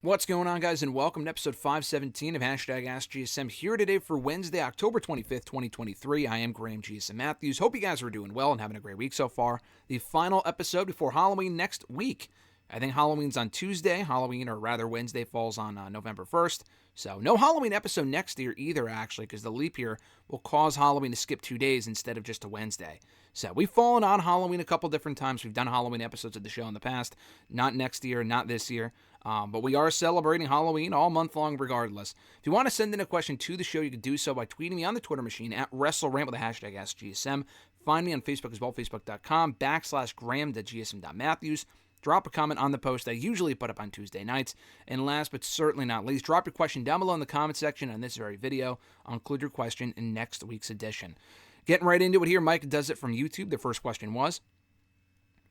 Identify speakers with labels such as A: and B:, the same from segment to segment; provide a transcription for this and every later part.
A: What's going on, guys, and welcome to episode 517 of #AskGSM here today for Wednesday, October 25th, 2023. I am Graham GSM Matthews. Hope you guys are doing well and having a great week so far. The final episode before Halloween next week. I think Halloween's on Tuesday. Halloween, or rather Wednesday, falls on November 1st. So no Halloween episode next year either, actually, because the leap year will cause Halloween to skip 2 days instead of just a Wednesday. So we've fallen on Halloween a couple different times. We've done Halloween episodes of the show in the past. Not next year, not this year. But we are celebrating Halloween all month long regardless. If you want to send in a question to the show, you can do so by tweeting me on the Twitter machine at WrestleRant with the hashtag AskGSM. Find me on Facebook as well, facebook.com/Graham.GSM.Matthews. Drop a comment on the post I usually put up on Tuesday nights. And last but certainly not least, drop your question down below in the comment section on this very video. I'll include your question in next week's edition. Getting right into it here, Mike does it from YouTube. The first question was,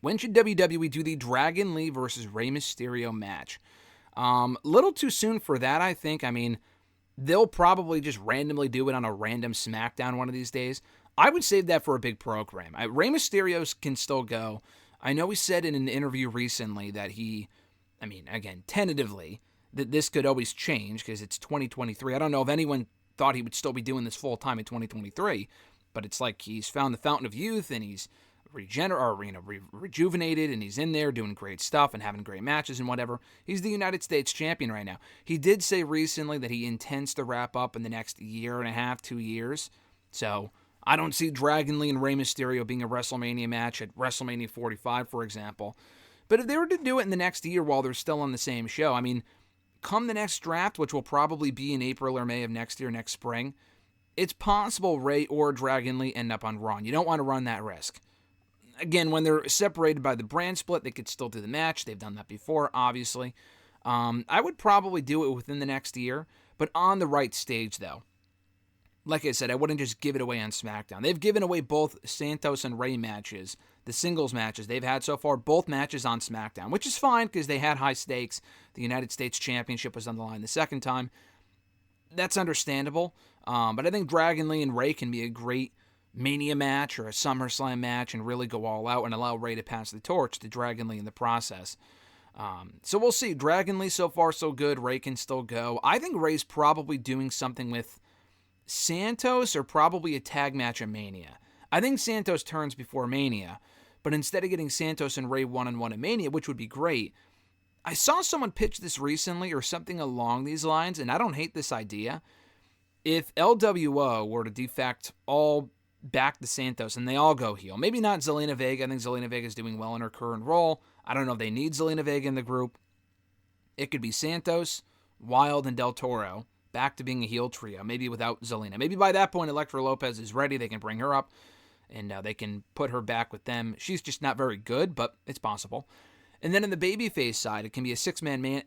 A: when should WWE do the Dragon Lee versus Rey Mysterio match? Little too soon for that, I think. I mean, they'll probably just randomly do it on a random SmackDown one of these days. I would save that for a big program. Rey Mysterio can still go. I know he said in an interview recently that again, tentatively, that this could always change because it's 2023. I don't know if anyone thought he would still be doing this full time in 2023, but it's like he's found the fountain of youth and he's rejuvenated, and he's in there doing great stuff and having great matches and whatever. He's the United States champion right now. He did say recently that he intends to wrap up in the next year and a half, 2 years. So I don't see Dragon Lee and Rey Mysterio being a WrestleMania match at WrestleMania 45, for example. But if they were to do it in the next year while they're still on the same show, I mean, come the next draft, which will probably be in April or May of next year, next spring, it's possible Rey or Dragon Lee end up on Raw. You don't want to run that risk. Again, when they're separated by the brand split, they could still do the match. They've done that before, obviously. I would probably do it within the next year, but on the right stage, though. Like I said, I wouldn't just give it away on SmackDown. They've given away both Santos and Rey matches, the singles matches they've had so far, both matches on SmackDown, which is fine because they had high stakes. The United States Championship was on the line the second time. That's understandable, but I think Dragon Lee and Rey can be a great Mania match or a SummerSlam match and really go all out and allow Rey to pass the torch to Dragon Lee in the process. So we'll see. Dragon Lee so far so good. Rey can still go. I think Rey's probably doing something with Santos or probably a tag match at Mania. I think Santos turns before Mania, but instead of getting Santos and Rey one-on-one at Mania, which would be great, I saw someone pitch this recently or something along these lines, and I don't hate this idea. If LWO were to defect all back to Santos and they all go heel. Maybe not Zelina Vega. I think Zelina Vega is doing well in her current role. I don't know if they need Zelina Vega in the group. It could be Santos, Wilde, and Del Toro back to being a heel trio, maybe without Zelina. Maybe by that point, Elektra Lopez is ready. They can bring her up and they can put her back with them. She's just not very good, but it's possible. And then in the babyface side, it can be a six-man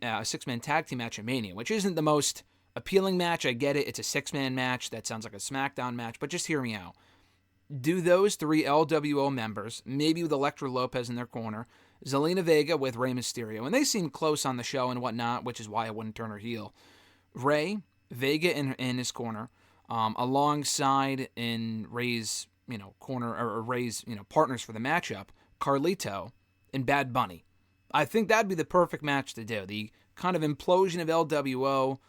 A: tag team match at Mania, which isn't the most appealing match. I get it. It's a six-man match. That sounds like a SmackDown match, but just hear me out. Do those three LWO members, maybe with Elektra Lopez in their corner, Zelina Vega with Rey Mysterio, and they seem close on the show and whatnot, which is why I wouldn't turn her heel. Rey, Vega in his corner, alongside in Rey's corner or Rey's partners for the matchup, Carlito and Bad Bunny. I think that'd be the perfect match to do. The kind of implosion of LWO,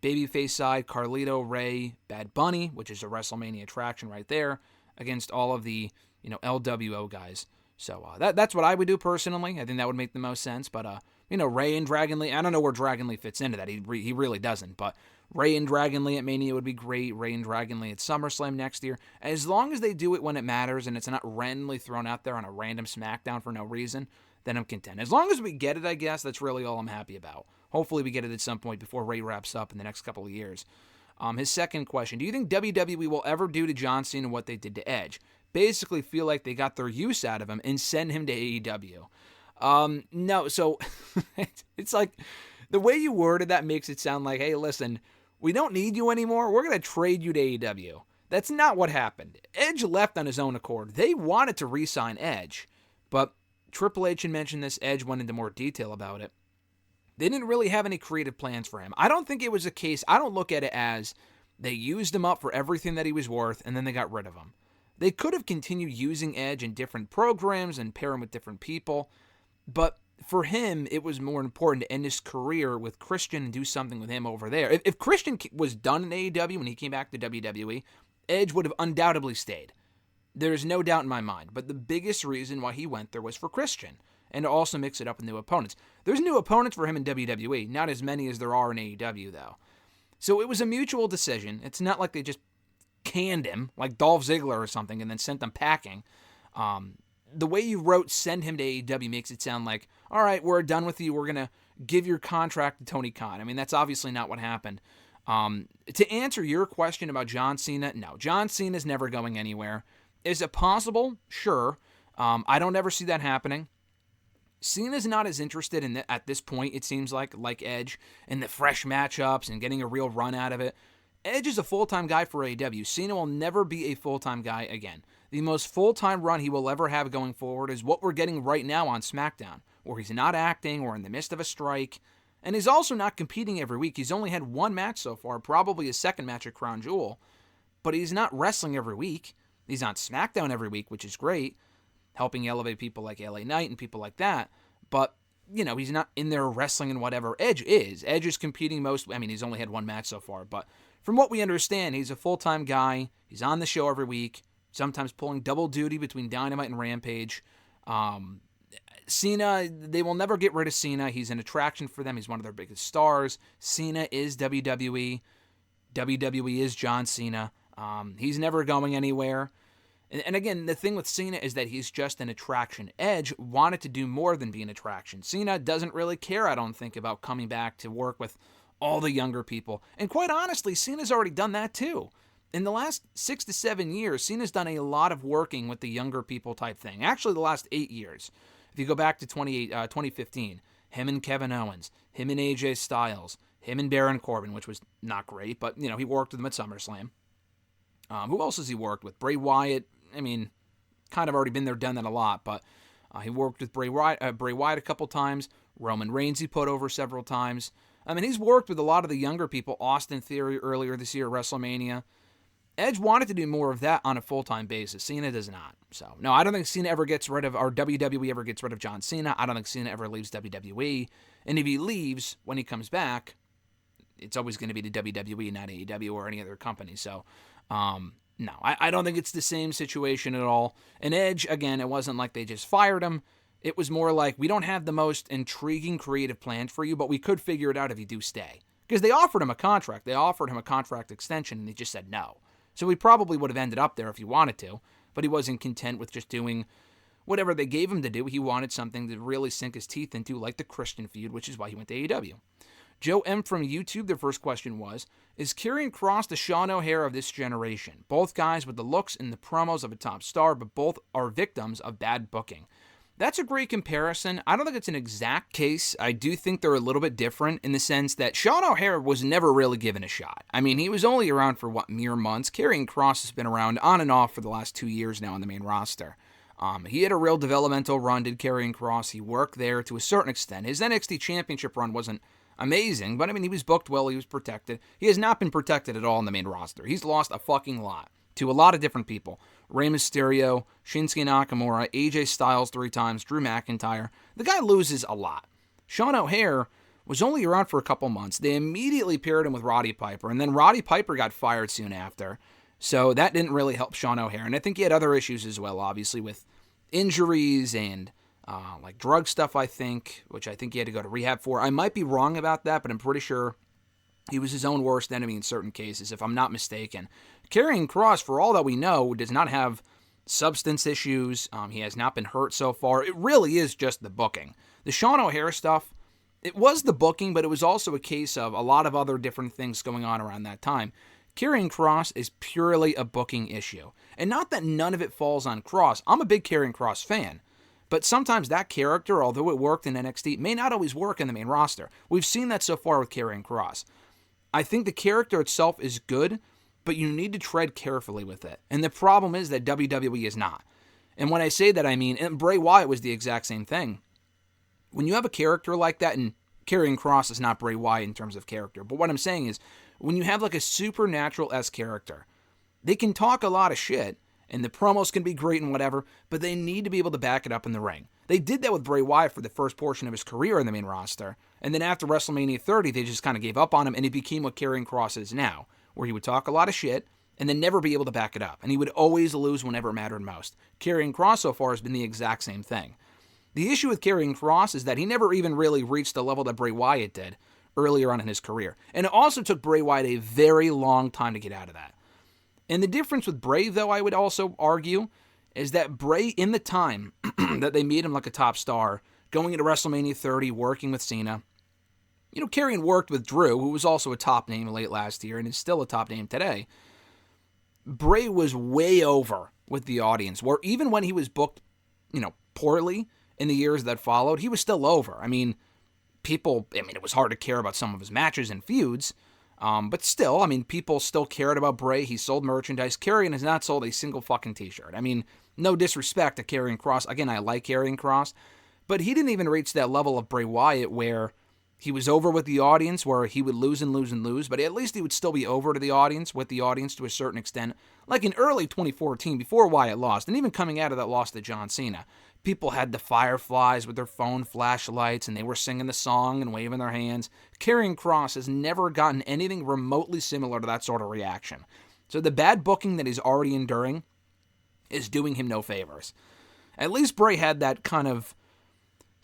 A: babyface side, Carlito, Rey, Bad Bunny, which is a WrestleMania attraction right there, against all of the LWO guys. So that's what I would do personally. I think that would make the most sense. But Rey and Dragon Lee, I don't know where Dragon Lee fits into that. He really doesn't. But Rey and Dragon Lee at Mania would be great. Rey and Dragon Lee at SummerSlam next year. As long as they do it when it matters and it's not randomly thrown out there on a random SmackDown for no reason, then I'm content. As long as we get it, I guess, that's really all I'm happy about. Hopefully we get it at some point before Rey wraps up in the next couple of years. His second question, do you think WWE will ever do to John Cena what they did to Edge? Basically feel like they got their use out of him and send him to AEW. No, so it's like the way you worded that makes it sound like, hey, listen, we don't need you anymore. We're going to trade you to AEW. That's not what happened. Edge left on his own accord. They wanted to re-sign Edge, but Triple H had mentioned this. Edge went into more detail about it. They didn't really have any creative plans for him. I don't think it was a case, I don't look at it as they used him up for everything that he was worth and then they got rid of him. They could have continued using Edge in different programs and pair him with different people, but for him, it was more important to end his career with Christian and do something with him over there. If Christian was done in AEW when he came back to WWE, Edge would have undoubtedly stayed. There's no doubt in my mind. But the biggest reason why he went there was for Christian, and to also mix it up with new opponents. There's new opponents for him in WWE, not as many as there are in AEW, though. So it was a mutual decision. It's not like they just canned him, like Dolph Ziggler or something, and then sent him packing. The way you wrote send him to AEW makes it sound like, all right, we're done with you. We're going to give your contract to Tony Khan. I mean, that's obviously not what happened. To answer your question about John Cena, no. John Cena's never going anywhere. Is it possible? Sure. I don't ever see that happening. Cena's not as interested in at this point, it seems like Edge, in the fresh matchups and getting a real run out of it. Edge is a full-time guy for AEW. Cena will never be a full-time guy again. The most full-time run he will ever have going forward is what we're getting right now on SmackDown, where he's not acting or in the midst of a strike, and he's also not competing every week. He's only had one match so far, probably his second match at Crown Jewel, but he's not wrestling every week. He's on SmackDown every week, which is great, helping elevate people like LA Knight and people like that, but he's not in there wrestling and whatever. Edge is competing he's only had one match so far, but from what we understand, he's a full-time guy. He's on the show every week, sometimes pulling double duty between Dynamite and Rampage. Cena, they will never get rid of Cena. He's an attraction for them. He's one of their biggest stars. Cena is WWE. WWE is John Cena. He's never going anywhere. And again, the thing with Cena is that he's just an attraction. Edge wanted to do more than be an attraction. Cena doesn't really care, I don't think, about coming back to work with all the younger people. And quite honestly, Cena's already done that too. In the last 6 to 7 years, Cena's done a lot of working with the younger people type thing. Actually, the last 8 years. If you go back to 2015, him and Kevin Owens, him and AJ Styles, him and Baron Corbin, which was not great, but, he worked with them at SummerSlam. Who else has he worked with? Bray Wyatt, kind of already been there, done that a lot, but he worked with Bray Wyatt a couple times. Roman Reigns he put over several times. He's worked with a lot of the younger people. Austin Theory earlier this year at WrestleMania. Edge wanted to do more of that on a full-time basis. Cena does not. So, no, I don't think Cena ever gets rid of, or WWE ever gets rid of John Cena. I don't think Cena ever leaves WWE. And if he leaves, when he comes back, it's always going to be to WWE, not AEW or any other company. So, no, I don't think it's the same situation at all. And Edge, again, it wasn't like they just fired him. It was more like, we don't have the most intriguing creative plans for you, but we could figure it out if you do stay. Because they offered him a contract. They offered him a contract extension, and he just said no. So he probably would have ended up there if he wanted to, but he wasn't content with just doing whatever they gave him to do. He wanted something to really sink his teeth into, like the Christian feud, which is why he went to AEW. Joe M. from YouTube, their first question was, is Karrion Kross the Sean O'Hare of this generation? Both guys with the looks and the promos of a top star, but both are victims of bad booking. That's a great comparison. I don't think it's an exact case. I do think they're a little bit different in the sense that Sean O'Hare was never really given a shot. He was only around for, mere months. Karrion Kross has been around on and off for the last 2 years now on the main roster. He had a real developmental run, did Karrion Kross. He worked there to a certain extent. His NXT Championship run wasn't amazing, but he was booked well, he was protected. He has not been protected at all on the main roster. He's lost a fucking lot to a lot of different people. Rey Mysterio, Shinsuke Nakamura, AJ Styles 3 times, Drew McIntyre. The guy loses a lot. Sean O'Hare was only around for a couple months. They immediately paired him with Roddy Piper, and then Roddy Piper got fired soon after. So that didn't really help Sean O'Hare. And I think he had other issues as well, obviously, with injuries and drug stuff, I think, which I think he had to go to rehab for. I might be wrong about that, but I'm pretty sure he was his own worst enemy in certain cases, if I'm not mistaken. Karrion Kross, for all that we know, does not have substance issues. He has not been hurt so far. It really is just the booking. The Sean O'Hare stuff, it was the booking, but it was also a case of a lot of other different things going on around that time. Karrion Kross is purely a booking issue. And not that none of it falls on Kross. I'm a big Karrion Kross fan. But sometimes that character, although it worked in NXT, may not always work in the main roster. We've seen that so far with Karrion Kross. I think the character itself is good, but you need to tread carefully with it. And the problem is that WWE is not. And when I say that, I mean, and Bray Wyatt was the exact same thing. When you have a character like that, and Karrion Kross is not Bray Wyatt in terms of character, but what I'm saying is, when you have like a supernatural-esque character, they can talk a lot of shit, and the promos can be great and whatever, but they need to be able to back it up in the ring. They did that with Bray Wyatt for the first portion of his career in the main roster, and then after WrestleMania 30, they just kind of gave up on him, and he became what Karrion Kross is now, where he would talk a lot of shit and then never be able to back it up, and he would always lose whenever it mattered most. Karrion Kross so far has been the exact same thing. The issue with Karrion Kross is that he never even really reached the level that Bray Wyatt did earlier on in his career, and it also took Bray Wyatt a very long time to get out of that. And the difference with Bray, though, I would also argue, is that Bray, in the time that they made him like a top star, going into WrestleMania 30, working with Cena, Karrion worked with Drew, who was also a top name late last year and is still a top name today. Bray was way over with the audience, where even when he was booked, poorly in the years that followed, he was still over. It was hard to care about some of his matches and feuds, but still, people still cared about Bray. He sold merchandise. Karrion has not sold a single fucking t-shirt. No disrespect to Karrion Kross. Again, I like Karrion Kross, but he didn't even reach that level of Bray Wyatt where he was over with the audience, where he would lose and lose and lose, but at least he would still be over to the audience, with the audience to a certain extent. Like in early 2014, before Wyatt lost, and even coming out of that loss to John Cena, people had the fireflies with their phone flashlights, and they were singing the song and waving their hands. Karrion Kross has never gotten anything remotely similar to that sort of reaction. So the bad booking that he's already enduring is doing him no favors. At least Bray had that kind of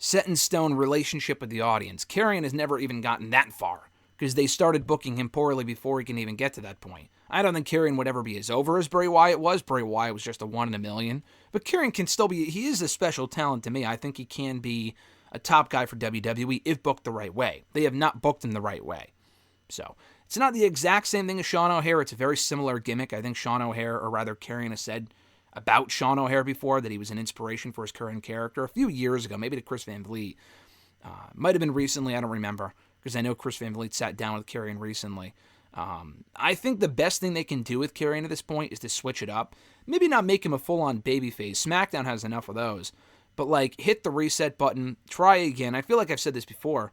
A: set-in-stone relationship with the audience. Karrion has never even gotten that far, because they started booking him poorly before he can even get to that point. I don't think Karrion would ever be as over as Bray Wyatt was. Bray Wyatt was just a 1 in a million. But Karrion can still be, he is a special talent to me. I think he can be a top guy for WWE if booked the right way. They have not booked him the right way. So, it's not the exact same thing as Sean O'Haire. It's a very similar gimmick. I think Sean O'Haire, or rather Karrion, has said about Sean O'Haire before that he was an inspiration for his current character a few years ago, maybe to Chris Van Vliet. Might have been recently, I don't remember, because I know Chris Van Vliet sat down with Karrion recently. I think the best thing they can do with Karrion at this point is to switch it up. Maybe not make him a full-on babyface. SmackDown has enough of those. But, hit the reset button, try again. I feel like I've said this before.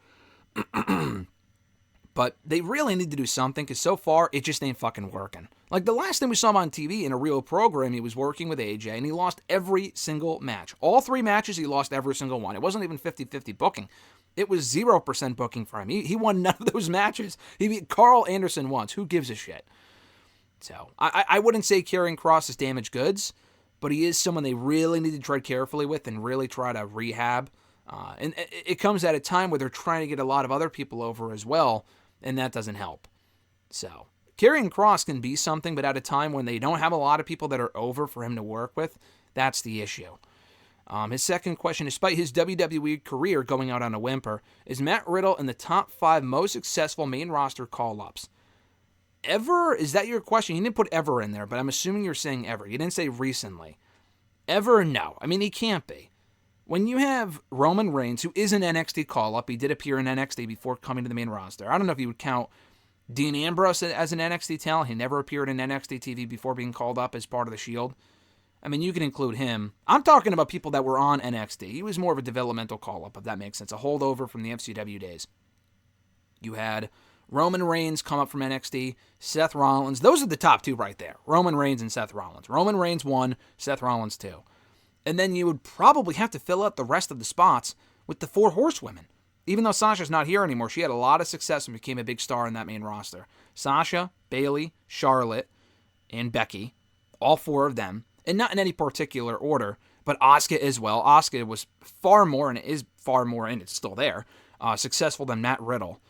A: But they really need to do something, because so far, it just ain't fucking working. The last time we saw him on TV in a real program, he was working with AJ, and he lost every single match. All 3 matches, he lost every single one. It wasn't even 50-50 booking. It was 0% booking for him. He won none of those matches. He beat Carl Anderson once. Who gives a shit? So, I wouldn't say Karrion Kross is damaged goods, but he is someone they really need to tread carefully with and really try to rehab. And it comes at a time where they're trying to get a lot of other people over as well, and that doesn't help. So, Karrion Kross can be something, but at a time when they don't have a lot of people that are over for him to work with, that's the issue. His second question, despite his WWE career going out on a whimper, is Matt Riddle in the top 5 most successful main roster call-ups? Ever? Is that your question? You didn't put ever in there, but I'm assuming you're saying ever. You didn't say recently. Ever? No. He can't be. When you have Roman Reigns, who is an NXT call-up, he did appear in NXT before coming to the main roster. I don't know if you would count Dean Ambrose as an NXT talent. He never appeared in NXT TV before being called up as part of the Shield. You can include him. I'm talking about people that were on NXT. He was more of a developmental call-up, if that makes sense. A holdover from the FCW days. You had Roman Reigns come up from NXT, Seth Rollins. Those are the top 2 right there. Roman Reigns and Seth Rollins. Roman Reigns 1, Seth Rollins 2. And then you would probably have to fill out the rest of the spots with the 4 horsewomen. Even though Sasha's not here anymore, she had a lot of success and became a big star in that main roster. Sasha, Bayley, Charlotte, and Becky. All 4 of them. And not in any particular order, but Asuka as well. Asuka was far more, and it is far more, and it's still there, successful than Matt Riddle.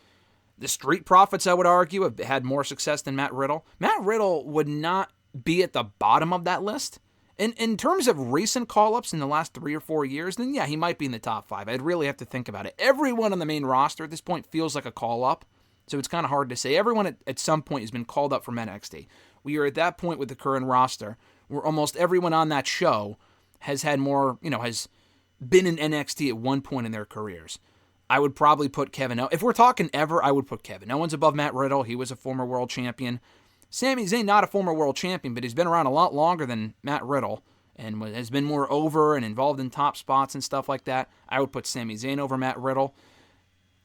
A: The Street Profits, I would argue, have had more success than Matt Riddle. Matt Riddle would not be at the bottom of that list. In terms of recent call-ups in the last 3 or 4 years, then yeah, he might be in the top 5. I'd really have to think about it. Everyone on the main roster at this point feels like a call-up, so it's kind of hard to say. Everyone at some point has been called up from NXT. We are at that point with the current roster where almost everyone on that show has had more, has been in NXT at one point in their careers. I would probably put Kevin Owens. If we're talking ever, I would put Kevin Owens above Matt Riddle. He was a former world champion. Sami Zayn, not a former world champion, but he's been around a lot longer than Matt Riddle and has been more over and involved in top spots and stuff like that. I would put Sami Zayn over Matt Riddle.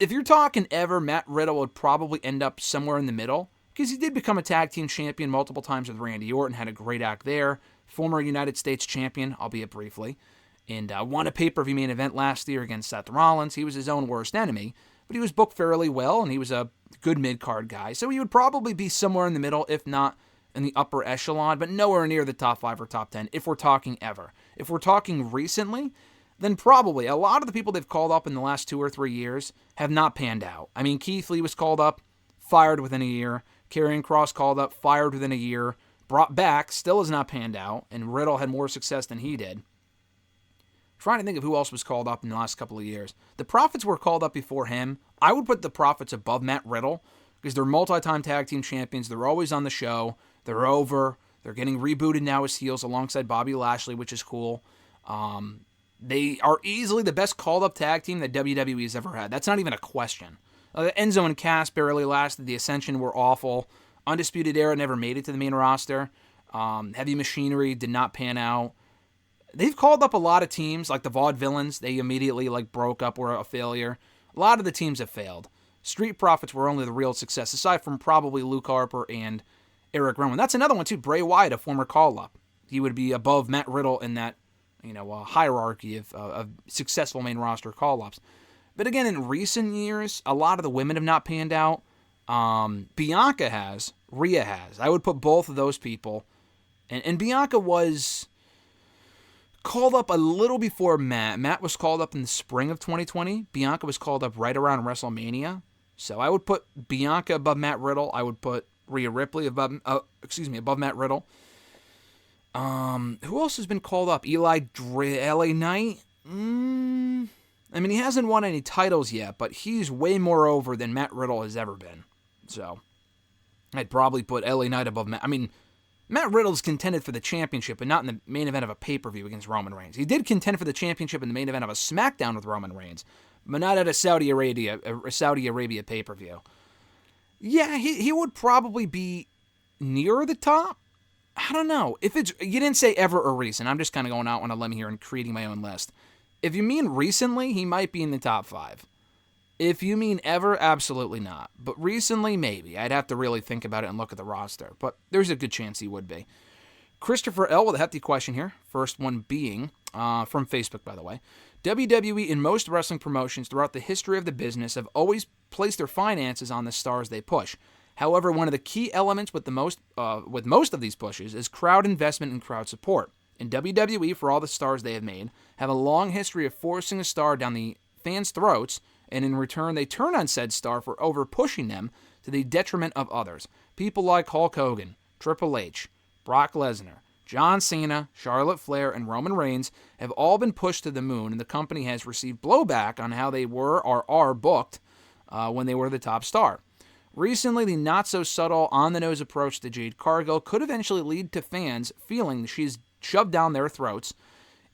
A: If you're talking ever, Matt Riddle would probably end up somewhere in the middle, because he did become a tag team champion multiple times with Randy Orton, had a great act there, former United States champion, albeit briefly, and won a pay-per-view main event last year against Seth Rollins. He was his own worst enemy, but he was booked fairly well, and he was a good mid-card guy. So he would probably be somewhere in the middle, if not in the upper echelon, but nowhere near the top 5 or top 10, if we're talking ever. If we're talking recently, then probably a lot of the people they've called up in the last 2 or 3 years have not panned out. I mean, Keith Lee was called up, fired within a year. Karrion Kross called up, fired within a year. Brought back, still has not panned out, and Riddle had more success than he did. Trying to think of who else was called up in the last couple of years. The Profits were called up before him. I would put the Profits above Matt Riddle because they're multi-time tag team champions. They're always on the show. They're over. They're getting rebooted now as heels alongside Bobby Lashley, which is cool. They are easily the best called-up tag team that WWE has ever had. That's not even a question. Enzo and Cass barely lasted. The Ascension were awful. Undisputed Era never made it to the main roster. Heavy Machinery did not pan out. They've called up a lot of teams, like the Vaudevillains. They immediately broke up, were a failure. A lot of the teams have failed. Street Profits were only the real success, aside from probably Luke Harper and Eric Rowan. That's another one, too. Bray Wyatt, a former call-up. He would be above Matt Riddle in that hierarchy of successful main roster call-ups. But again, in recent years, a lot of the women have not panned out. Bianca has. Rhea has. I would put both of those people. And Bianca was called up a little before Matt. Matt was called up in the spring of 2020. Bianca was called up right around WrestleMania. So I would put Bianca above Matt Riddle. I would put Rhea Ripley above Matt Riddle. Who else has been called up? LA Knight? I mean, he hasn't won any titles yet, but he's way more over than Matt Riddle has ever been. So I'd probably put LA Knight above Matt. I mean, Matt Riddle's contended for the championship, but not in the main event of a pay-per-view against Roman Reigns. He did contend for the championship in the main event of a SmackDown with Roman Reigns, but not at a Saudi Arabia pay-per-view. Yeah, he would probably be near the top. I don't know. You didn't say ever or recent. I'm just kind of going out on a limb here and creating my own list. If you mean recently, he might be in the top 5. If you mean ever, absolutely not. But recently, maybe. I'd have to really think about it and look at the roster. But there's a good chance he would be. Christopher L. with a hefty question here. First one being, from Facebook, by the way. WWE and most wrestling promotions throughout the history of the business have always placed their finances on the stars they push. However, one of the key elements with most of these pushes is crowd investment and crowd support. In WWE, for all the stars they have made, have a long history of forcing a star down the fans' throats, and in return they turn on said star for over-pushing them to the detriment of others. People like Hulk Hogan, Triple H, Brock Lesnar, John Cena, Charlotte Flair, and Roman Reigns have all been pushed to the moon, and the company has received blowback on how they were or are booked when they were the top star. Recently, the not-so-subtle, on-the-nose approach to Jade Cargill could eventually lead to fans feeling she's shoved down their throats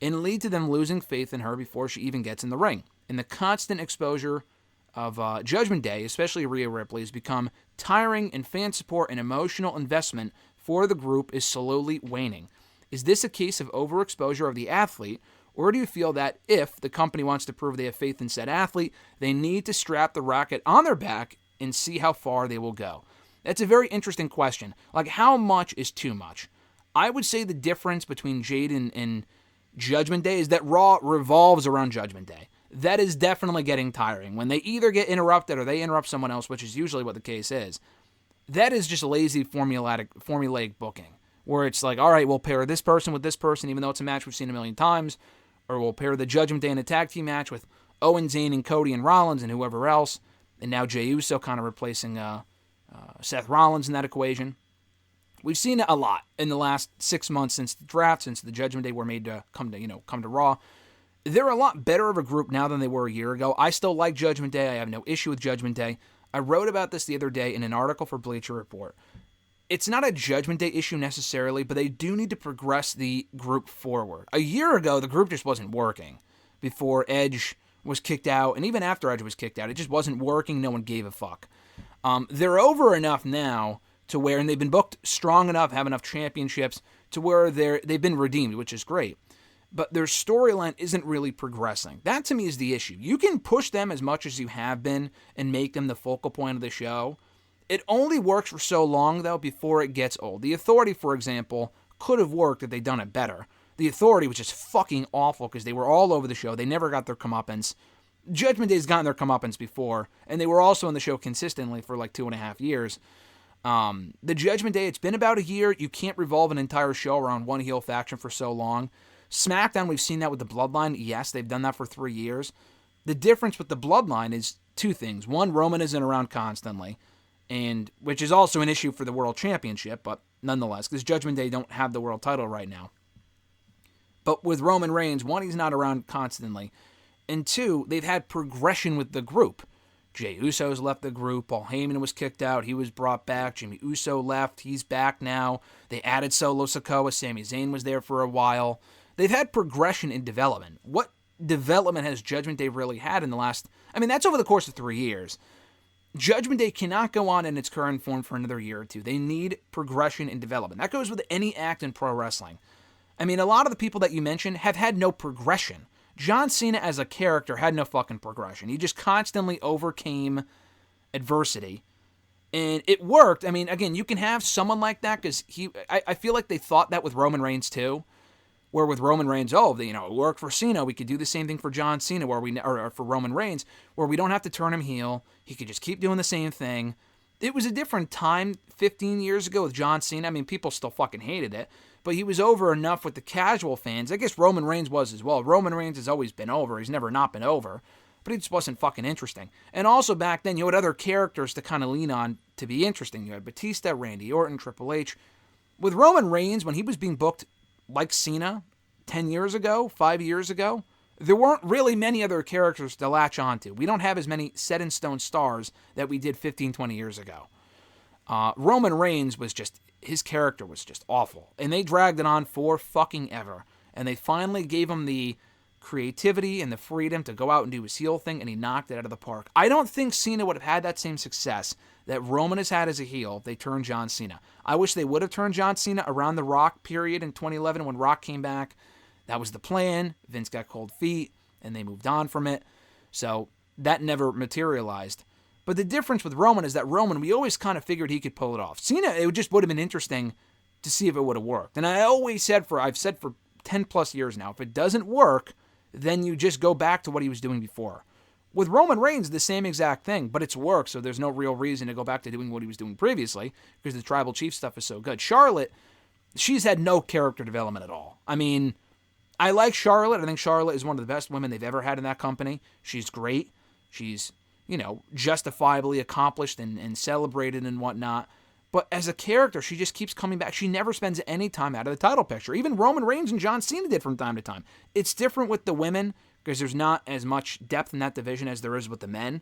A: and lead to them losing faith in her before she even gets in the ring. And the constant exposure of Judgment Day, especially Rhea Ripley, has become tiring, and fan support and emotional investment for the group is slowly waning. Is this a case of overexposure of the athlete, or do you feel that if the company wants to prove they have faith in said athlete, they need to strap the racket on their back and see how far they will go? That's a very interesting question. How much is too much? I would say the difference between Jade and Judgment Day is that Raw revolves around Judgment Day. That is definitely getting tiring. When they either get interrupted or they interrupt someone else, which is usually what the case is, that is just lazy formulaic booking, where it's all right, we'll pair this person with this person, even though it's a match we've seen a million times, or we'll pair the Judgment Day in a tag team match with Owen, Zayn, and Cody and Rollins and whoever else, and now Jey Uso kind of replacing Seth Rollins in that equation. We've seen it a lot in the last 6 months since the draft, since the Judgment Day were made to come to Raw. They're a lot better of a group now than they were a year ago. I still like Judgment Day. I have no issue with Judgment Day. I wrote about this the other day in an article for Bleacher Report. It's not a Judgment Day issue necessarily, but they do need to progress the group forward. A year ago, the group just wasn't working before Edge was kicked out, and even after Edge was kicked out, it just wasn't working. No one gave a fuck. They're over enough now to where, and they've been booked strong enough, have enough championships to where they've been redeemed, which is great. But their storyline isn't really progressing. That, to me, is the issue. You can push them as much as you have been and make them the focal point of the show. It only works for so long, though, before it gets old. The Authority, for example, could have worked if they'd done it better. The Authority was just fucking awful because they were all over the show. They never got their comeuppance. Judgment Day's gotten their comeuppance before, and they were also on the show consistently for like 2.5 years. The Judgment Day, it's been about a year. You can't revolve an entire show around one heel faction for so long. SmackDown, we've seen that with the Bloodline. Yes, they've done that for 3 years. The difference with the Bloodline is two things. One, Roman isn't around constantly, and which is also an issue for the World Championship, but nonetheless, because Judgment Day don't have the world title right now. But with Roman Reigns, one, he's not around constantly, and two, they've had progression with the group. Jey Uso's left the group. Paul Heyman was kicked out. He was brought back. Jimmy Uso left. He's back now. They added Solo Sikoa. Sami Zayn was there for a while. They've had progression in development. What development has Judgment Day really had in the last... I mean, that's over the course of 3 years. Judgment Day cannot go on in its current form for another year or two. They need progression and development. That goes with any act in pro wrestling. I mean, a lot of the people that you mentioned have had no progression. John Cena as a character had no fucking progression. He just constantly overcame adversity. And it worked. I mean, again, you can have someone like that because I feel like they thought that with Roman Reigns too. Where with Roman Reigns, it worked for Cena. We could do the same thing for John Cena, or for Roman Reigns, where we don't have to turn him heel. He could just keep doing the same thing. It was a different time 15 years ago with John Cena. I mean, people still fucking hated it, but he was over enough with the casual fans. I guess Roman Reigns was as well. Roman Reigns has always been over. He's never not been over, but he just wasn't fucking interesting. And also back then, you had other characters to kind of lean on to be interesting. You had Batista, Randy Orton, Triple H. With Roman Reigns, when he was being booked like Cena 10 years ago, 5 years ago, there weren't really many other characters to latch onto. We don't have as many set-in-stone stars that we did 15, 20 years ago. Roman Reigns was just, his character was just awful. And they dragged it on for fucking ever. And they finally gave him the creativity and the freedom to go out and do his heel thing, and he knocked it out of the park. I don't think Cena would have had that same success that Roman has had as a heel if they turned John Cena. I wish they would have turned John Cena around the Rock period in 2011 when Rock came back. That was the plan. Vince got cold feet, and they moved on from it. So that never materialized. But the difference with Roman is that Roman, we always kind of figured he could pull it off. Cena, it just would have been interesting to see if it would have worked. And I've said for 10 plus years now, if it doesn't work, then you just go back to what he was doing before. With Roman Reigns, the same exact thing, but it's worked, so there's no real reason to go back to doing what he was doing previously, because the Tribal Chief stuff is so good. Charlotte, she's had no character development at all. I mean, I like Charlotte. I think Charlotte is one of the best women they've ever had in that company. She's great. She's, justifiably accomplished and celebrated and whatnot. But as a character, she just keeps coming back. She never spends any time out of the title picture. Even Roman Reigns and John Cena did from time to time. It's different with the women because there's not as much depth in that division as there is with the men.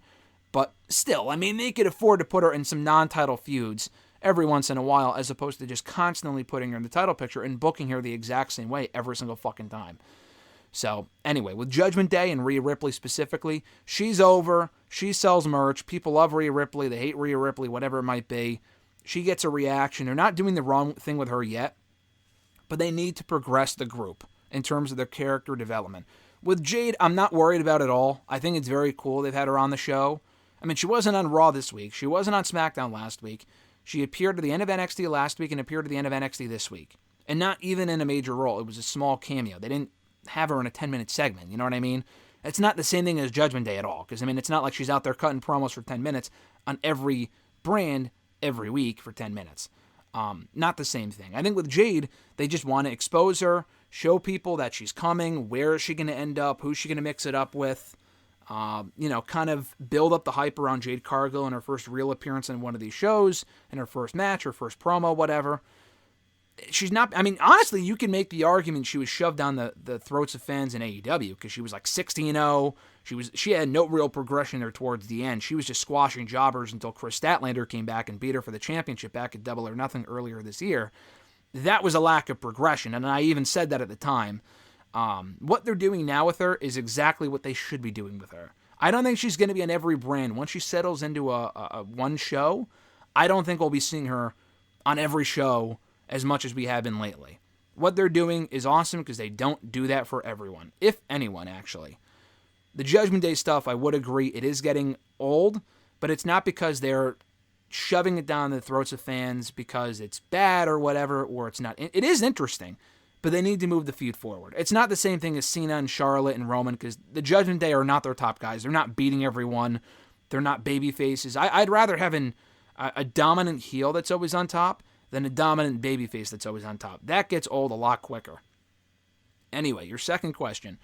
A: But still, I mean, they could afford to put her in some non-title feuds every once in a while as opposed to just constantly putting her in the title picture and booking her the exact same way every single fucking time. So, anyway, with Judgment Day and Rhea Ripley specifically, she's over. She sells merch. People love Rhea Ripley. They hate Rhea Ripley, whatever it might be. She gets a reaction. They're not doing the wrong thing with her yet, but they need to progress the group in terms of their character development. With Jade, I'm not worried about it at all. I think it's very cool they've had her on the show. I mean, she wasn't on Raw this week. She wasn't on SmackDown last week. She appeared at the end of NXT last week and appeared at the end of NXT this week. And not even in a major role. It was a small cameo. They didn't have her in a 10-minute segment. You know what I mean? It's not the same thing as Judgment Day at all. Because, I mean, it's not like she's out there cutting promos for 10 minutes on every brand every week for 10 minutes. Not the same thing. I think with Jade, they just want to expose her, show people that she's coming, where is she going to end up, who's she going to mix it up with, kind of build up the hype around Jade Cargill in her first real appearance in one of these shows, in her first match, her first promo, whatever. She's not, I mean, honestly, you can make the argument she was shoved down the throats of fans in AEW because she was like 16-0. She had no real progression there towards the end. She was just squashing jobbers until Chris Statlander came back and beat her for the championship back at Double or Nothing earlier this year. That was a lack of progression, and I even said that at the time. What they're doing now with her is exactly what they should be doing with her. I don't think she's going to be on every brand. Once she settles into a one show, I don't think we'll be seeing her on every show as much as we have been lately. What they're doing is awesome because they don't do that for everyone, if anyone, actually. The Judgment Day stuff, I would agree, it is getting old, but it's not because they're shoving it down the throats of fans because it's bad or whatever, or it's not. It is interesting, but they need to move the feud forward. It's not the same thing as Cena and Charlotte and Roman, because the Judgment Day are not their top guys. They're not beating everyone. They're not baby faces. I'd rather have a dominant heel that's always on top than a dominant baby face that's always on top. That gets old a lot quicker. Anyway, your second question.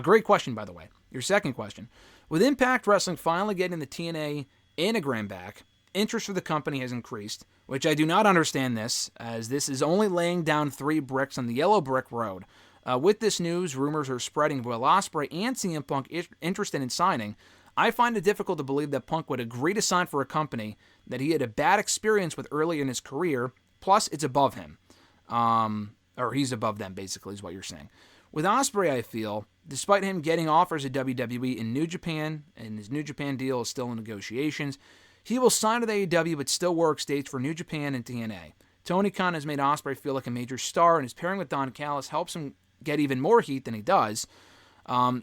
A: Great question, by the way. Your second question. With Impact Wrestling finally getting the TNA anagram back, interest for the company has increased, which I do not understand this, as this is only laying down 3 bricks on the yellow brick road. With this news, rumors are spreading Will Ospreay and CM Punk interested in signing. I find it difficult to believe that Punk would agree to sign for a company that he had a bad experience with early in his career, plus it's above him. Or he's above them, basically, is what you're saying. With Ospreay, I feel, despite him getting offers at WWE and New Japan, and his New Japan deal is still in negotiations, he will sign with AEW but still work dates for New Japan and TNA. Tony Khan has made Ospreay feel like a major star, and his pairing with Don Callis helps him get even more heat than he does.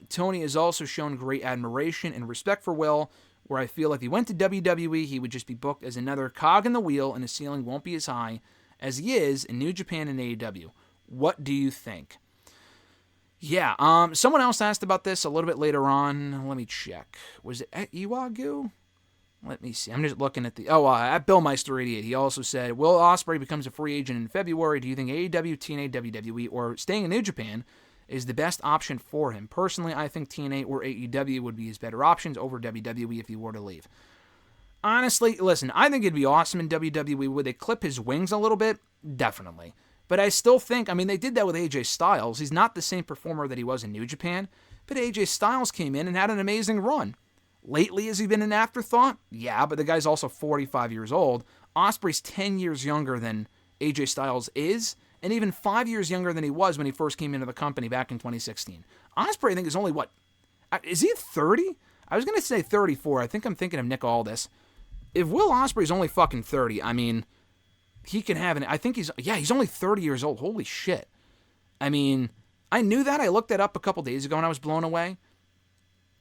A: Tony has also shown great admiration and respect for Will, where I feel if he went to WWE, he would just be booked as another cog in the wheel, and his ceiling won't be as high as he is in New Japan and AEW. What do you think? Yeah, someone else asked about this a little bit later on. Let me check. Was it at Iwagu? Let me see. I'm just looking at at BillMeister88. He also said, Will Ospreay becomes a free agent in February. Do you think AEW, TNA, WWE, or staying in New Japan is the best option for him? Personally, I think TNA or AEW would be his better options over WWE if he were to leave. Honestly, listen, I think it'd be awesome in WWE. Would they clip his wings a little bit? Definitely. But I still think, they did that with AJ Styles. He's not the same performer that he was in New Japan, but AJ Styles came in and had an amazing run. Lately, has he been an afterthought? Yeah, but the guy's also 45 years old. Ospreay's 10 years younger than AJ Styles is, and even 5 years younger than he was when he first came into the company back in 2016. Ospreay, I think, is only, is he 30? I was going to say 34. I think I'm thinking of Nick Aldis. If Will Ospreay's only fucking 30, he can have I think he's only 30 years old. Holy shit. I knew that. I looked that up a couple days ago and I was blown away.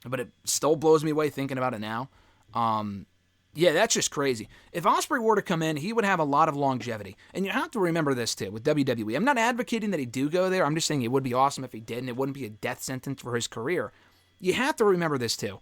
A: But it still blows me away thinking about it now. Yeah, that's just crazy. If Ospreay were to come in, he would have a lot of longevity. And you have to remember this, too, with WWE. I'm not advocating that he do go there. I'm just saying it would be awesome if he did, and it wouldn't be a death sentence for his career. You have to remember this, too.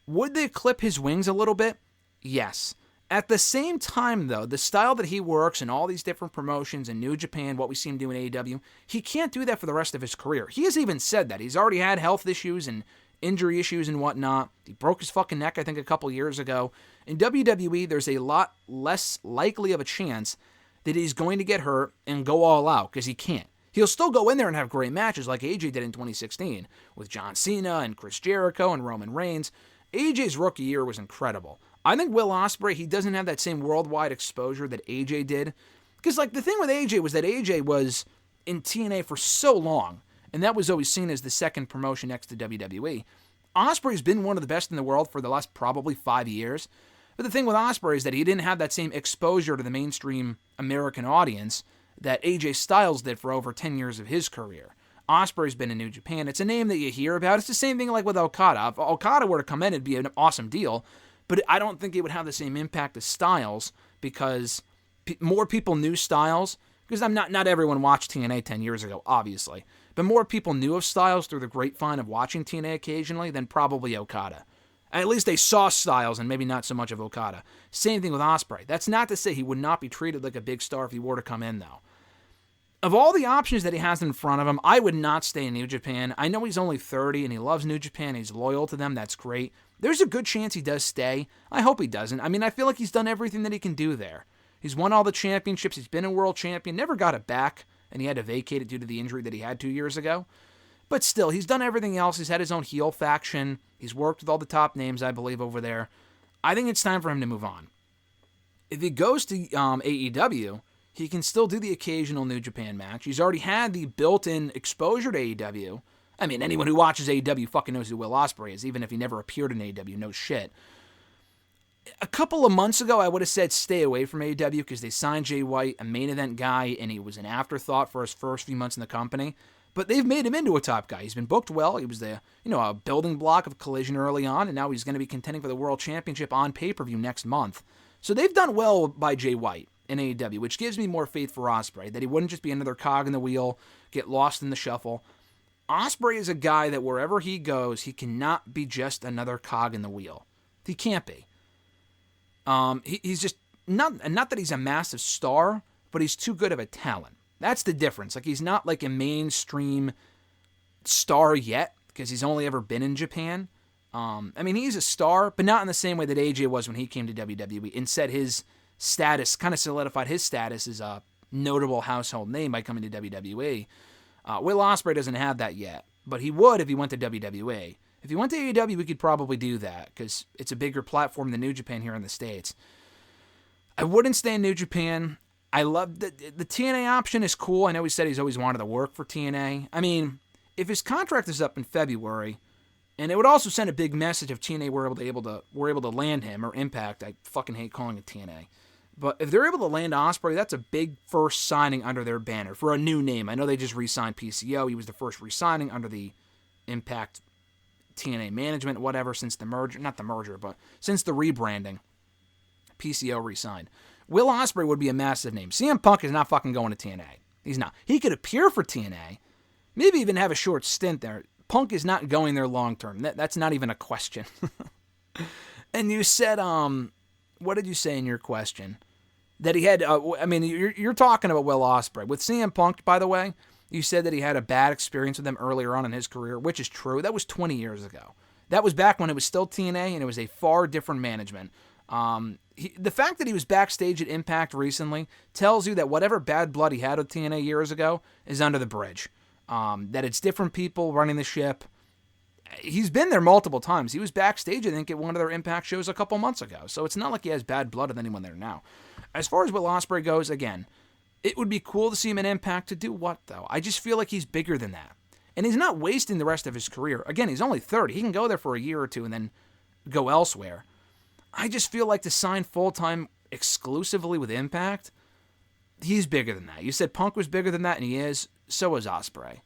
A: Would they clip his wings a little bit? Yes. At the same time, though, the style that he works in all these different promotions in New Japan, what we see him do in AEW, he can't do that for the rest of his career. He has even said that. He's already had health issues and injury issues and whatnot. He broke his fucking neck, I think, a couple years ago. In WWE, there's a lot less likely of a chance that he's going to get hurt and go all out, because he can't. He'll still go in there and have great matches like AJ did in 2016 with John Cena and Chris Jericho and Roman Reigns. AJ's rookie year was incredible. I think Will Ospreay, he doesn't have that same worldwide exposure that AJ did. Because, the thing with AJ was that AJ was in TNA for so long, and that was always seen as the second promotion next to WWE. Ospreay's been one of the best in the world for the last probably 5 years. But the thing with Ospreay is that he didn't have that same exposure to the mainstream American audience that AJ Styles did for over 10 years of his career. Ospreay's been in New Japan. It's a name that you hear about. It's the same thing like with Okada. If Okada were to come in, it'd be an awesome deal. But I don't think it would have the same impact as Styles, because more people knew Styles. Because not everyone watched TNA 10 years ago, obviously. But more people knew of Styles through the grapevine of watching TNA occasionally than probably Okada. At least they saw Styles and maybe not so much of Okada. Same thing with Ospreay. That's not to say he would not be treated like a big star if he were to come in, though. Of all the options that he has in front of him, I would not stay in New Japan. I know he's only 30 and he loves New Japan. He's loyal to them. That's great. There's a good chance he does stay. I hope he doesn't. I feel like he's done everything that he can do there. He's won all the championships. He's been a world champion. Never got it back, and he had to vacate it due to the injury that he had 2 years ago. But still, he's done everything else. He's had his own heel faction. He's worked with all the top names, I believe, over there. I think it's time for him to move on. If he goes to AEW, he can still do the occasional New Japan match. He's already had the built-in exposure to AEW. Anyone who watches AEW fucking knows who Will Ospreay is, even if he never appeared in AEW. No shit. A couple of months ago, I would have said stay away from AEW because they signed Jay White, a main event guy, and he was an afterthought for his first few months in the company. But they've made him into a top guy. He's been booked well. He was a building block of Collision early on, and now he's going to be contending for the World Championship on pay-per-view next month. So they've done well by Jay White in AEW, which gives me more faith for Ospreay, that he wouldn't just be another cog in the wheel, get lost in the shuffle. Ospreay is a guy that wherever he goes, he cannot be just another cog in the wheel. He can't be. He's just not that he's a massive star, but he's too good of a talent. That's the difference. Like, he's not like a mainstream star yet, because he's only ever been in Japan. I mean, he's a star, but not in the same way that AJ was when he came to WWE. Instead, his status kind of solidified his status as a notable household name by coming to WWE. Will Ospreay doesn't have that yet, but he would if he went to WWE. If he went to AEW, we could probably do that, because it's a bigger platform than New Japan here in the States. I wouldn't stay in New Japan. I love the TNA option is cool. I know he said he's always wanted to work for TNA. I mean, if his contract is up in February, and it would also send a big message if TNA were able to land him, or Impact. I fucking hate calling it TNA. But if they're able to land Ospreay, that's a big first signing under their banner for a new name. I know they just re-signed PCO. He was the first re-signing under the Impact TNA management, whatever, since the merger. Not the merger, but since the rebranding. PCO re-signed. Will Ospreay would be a massive name. CM Punk is not fucking going to TNA. He's not. He could appear for TNA, maybe even have a short stint there. Punk is not going there long term. That's not even a question. And you said, what did you say in your question? That he had, I mean, you're talking about Will Ospreay. With CM Punk, by the way, you said that he had a bad experience with him earlier on in his career, which is true. That was 20 years ago. That was back when it was still TNA, and it was a far different management. The fact that he was backstage at Impact recently tells you that whatever bad blood he had with TNA years ago is under the bridge. That it's different people running the ship. He's been there multiple times. He was backstage, I think, at one of their Impact shows a couple months ago. So it's not like he has bad blood with anyone there now. As far as Will Ospreay goes, again, it would be cool to see him in Impact. To do what, though? I just feel like he's bigger than that. And he's not wasting the rest of his career. Again, he's only 30. He can go there for a year or two and then go elsewhere. I just feel like to sign full-time exclusively with Impact, he's bigger than that. You said Punk was bigger than that, and he is. So is Ospreay.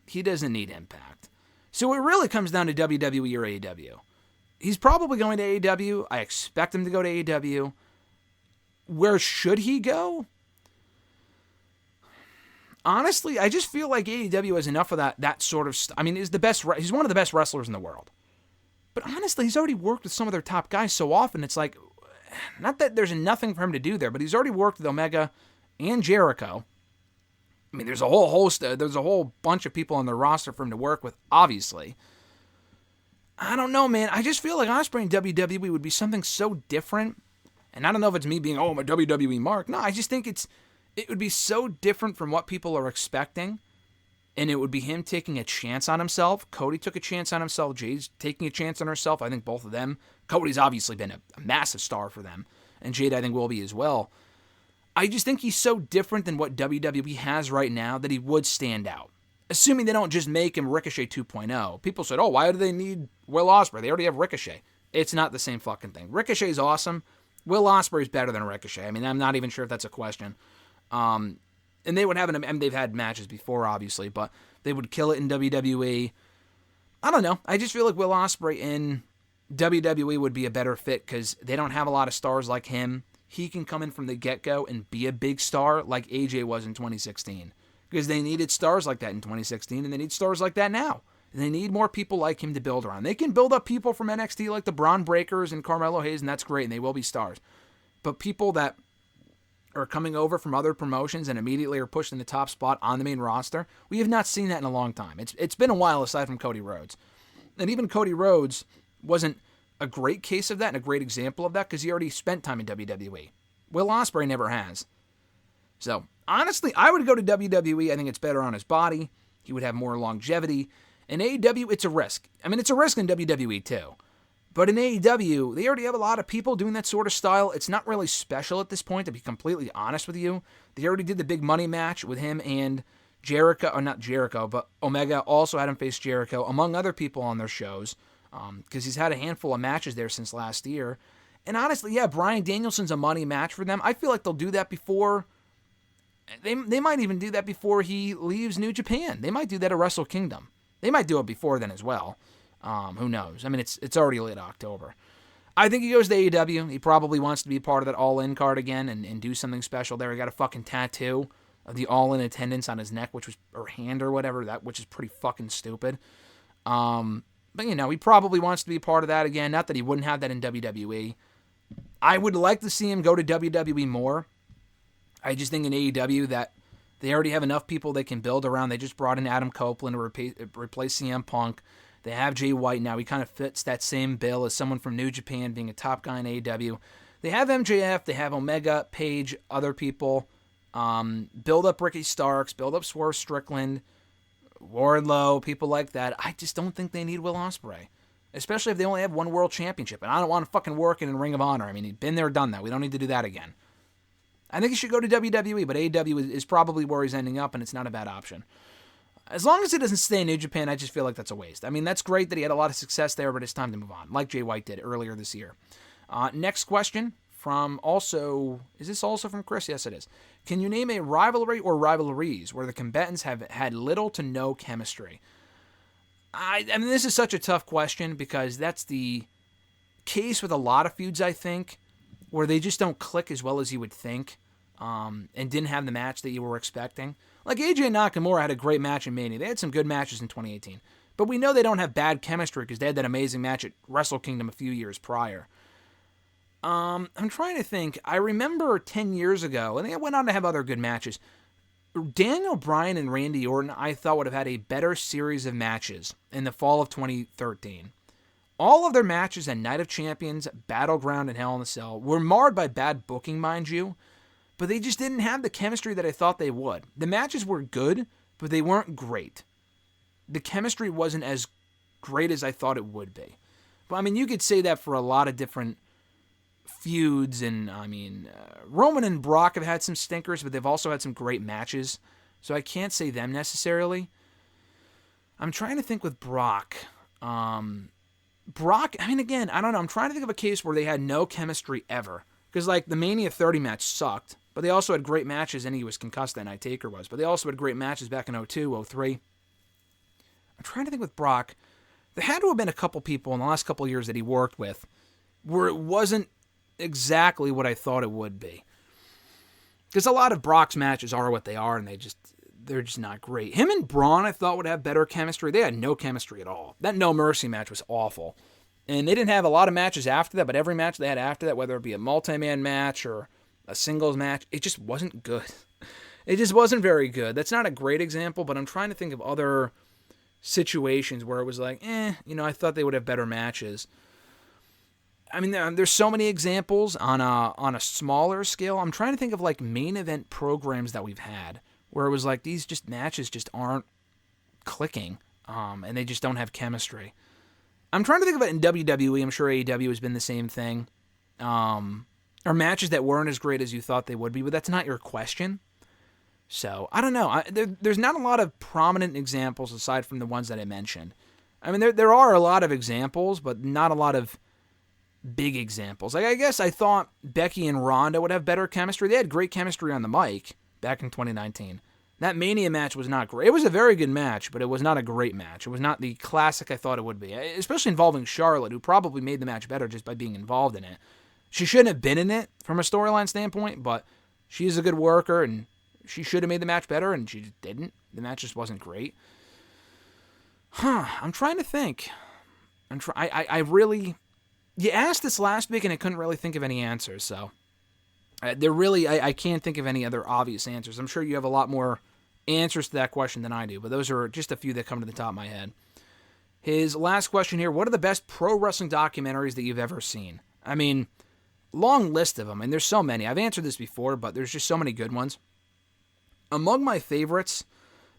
A: He doesn't need Impact. So it really comes down to WWE or AEW. He's probably going to AEW. I expect him to go to AEW. Where should he go? Honestly, I just feel like AEW has enough of that sort of stuff. I mean, he's one of the best wrestlers in the world. But honestly, he's already worked with some of their top guys so often, it's like, not that there's nothing for him to do there, but he's already worked with Omega and Jericho. I mean, there's a whole bunch of people on their roster for him to work with, obviously. I don't know, man. I just feel like Ospreay in WWE would be something so different. And I don't know if it's me being, I'm a WWE mark. No, I just think it would be so different from what people are expecting. And it would be him taking a chance on himself. Cody took a chance on himself. Jade's taking a chance on herself. I think both of them. Cody's obviously been a massive star for them. And Jade, I think, will be as well. I just think he's so different than what WWE has right now that he would stand out. Assuming they don't just make him Ricochet 2.0. People said, why do they need Will Ospreay? They already have Ricochet. It's not the same fucking thing. Ricochet's awesome. Will Ospreay's better than Ricochet. I mean, I'm not even sure if that's a question. And they would have and they've had matches before, obviously, but they would kill it in WWE. I don't know. I just feel like Will Ospreay in WWE would be a better fit because they don't have a lot of stars like him. He can come in from the get-go and be a big star like AJ was in 2016. Because they needed stars like that in 2016, and they need stars like that now. And they need more people like him to build around. They can build up people from NXT like the Braun Breakers and Carmelo Hayes, and that's great, and they will be stars. But people that are coming over from other promotions and immediately are pushed in the top spot on the main roster, we have not seen that in a long time. It's been a while aside from Cody Rhodes. And even Cody Rhodes wasn't a great case of that and a great example of that because he already spent time in WWE. Will Ospreay never has. So, honestly, I would go to WWE. I think it's better on his body. He would have more longevity. In AEW, it's a risk. I mean, it's a risk in WWE, too. But in AEW, they already have a lot of people doing that sort of style. It's not really special at this point, to be completely honest with you. They already did the big money match with him and Jericho, or not Jericho, but Omega also had him face Jericho, among other people on their shows, because he's had a handful of matches there since last year. And honestly, yeah, Bryan Danielson's a money match for them. I feel like they'll do that before. They might even do that before he leaves New Japan. They might do that at Wrestle Kingdom. They might do it before then as well. Who knows? I mean, it's already late October. I think he goes to AEW. He probably wants to be part of that All-In card again and do something special there. He got a fucking tattoo of the All-In attendance on his neck, or hand or whatever, which is pretty fucking stupid. But, he probably wants to be part of that again. Not that he wouldn't have that in WWE. I would like to see him go to WWE more. I just think in AEW that they already have enough people they can build around. They just brought in Adam Copeland to replace CM Punk. They have Jay White now. He kind of fits that same bill as someone from New Japan being a top guy in AEW. They have MJF. They have Omega, Page, other people. Build up Ricky Starks. Build up Swerve Strickland. Wardlow, people like that. I just don't think they need Will Ospreay. Especially if they only have one world championship. And I don't want to fucking work in Ring of Honor. I mean, he's been there, done that. We don't need to do that again. I think he should go to WWE, but AEW is probably where he's ending up, and it's not a bad option. As long as he doesn't stay in New Japan, I just feel like that's a waste. I mean, that's great that he had a lot of success there, but it's time to move on, like Jay White did earlier this year. Next question is this also from Chris? Yes, it is. Can you name a rivalry or rivalries where the combatants have had little to no chemistry? I mean, this is such a tough question because that's the case with a lot of feuds, I think, where they just don't click as well as you would think, and didn't have the match that you were expecting. Like AJ and Nakamura had a great match in Mania. They had some good matches in 2018. But we know they don't have bad chemistry because they had that amazing match at Wrestle Kingdom a few years prior. I'm trying to think. I remember 10 years ago, and they went on to have other good matches. Daniel Bryan and Randy Orton, I thought, would have had a better series of matches in the fall of 2013. All of their matches at Night of Champions, Battleground, and Hell in a Cell were marred by bad booking, mind you, but they just didn't have the chemistry that I thought they would. The matches were good, but they weren't great. The chemistry wasn't as great as I thought it would be. But I mean, you could say that for a lot of different feuds, and I mean, Roman and Brock have had some stinkers, but they've also had some great matches, so I can't say them necessarily. I'm trying to think with Brock. Brock, I mean, again, I don't know. I'm trying to think of a case where they had no chemistry ever. Because, like, the Mania 30 match sucked, but they also had great matches, and he was concussed that night, Taker was. But they also had great matches back in 02, 03. I'm trying to think with Brock. There had to have been a couple people in the last couple of years that he worked with where it wasn't exactly what I thought it would be. Because a lot of Brock's matches are what they are, and they're just not great. Him and Braun, I thought, would have better chemistry. They had no chemistry at all. That No Mercy match was awful. And they didn't have a lot of matches after that, but every match they had after that, whether it be a multi-man match or a singles match, it just wasn't good. It just wasn't very good. That's not a great example, but I'm trying to think of other situations where it was like, I thought they would have better matches. I mean, there's so many examples on a smaller scale. I'm trying to think of like main event programs that we've had where it was like these just matches just aren't clicking, and they just don't have chemistry. I'm trying to think of it in WWE. I'm sure AEW has been the same thing. Or matches that weren't as great as you thought they would be, but that's not your question. So, I don't know. There's not a lot of prominent examples aside from the ones that I mentioned. I mean, there are a lot of examples, but not a lot of big examples. Like, I guess I thought Becky and Ronda would have better chemistry. They had great chemistry on the mic back in 2019. That Mania match was not great. It was a very good match, but it was not a great match. It was not the classic I thought it would be, especially involving Charlotte, who probably made the match better just by being involved in it. She shouldn't have been in it from a storyline standpoint, but she's a good worker, and she should have made the match better, and she just didn't. The match just wasn't great. I'm trying to think. I really... You asked this last week, and I couldn't really think of any answers, so... I can't think of any other obvious answers. I'm sure you have a lot more answers to that question than I do, but those are just a few that come to the top of my head. His last question here, what are the best pro wrestling documentaries that you've ever seen? I mean, long list of them, and there's so many. I've answered this before, but there's just so many good ones. Among my favorites,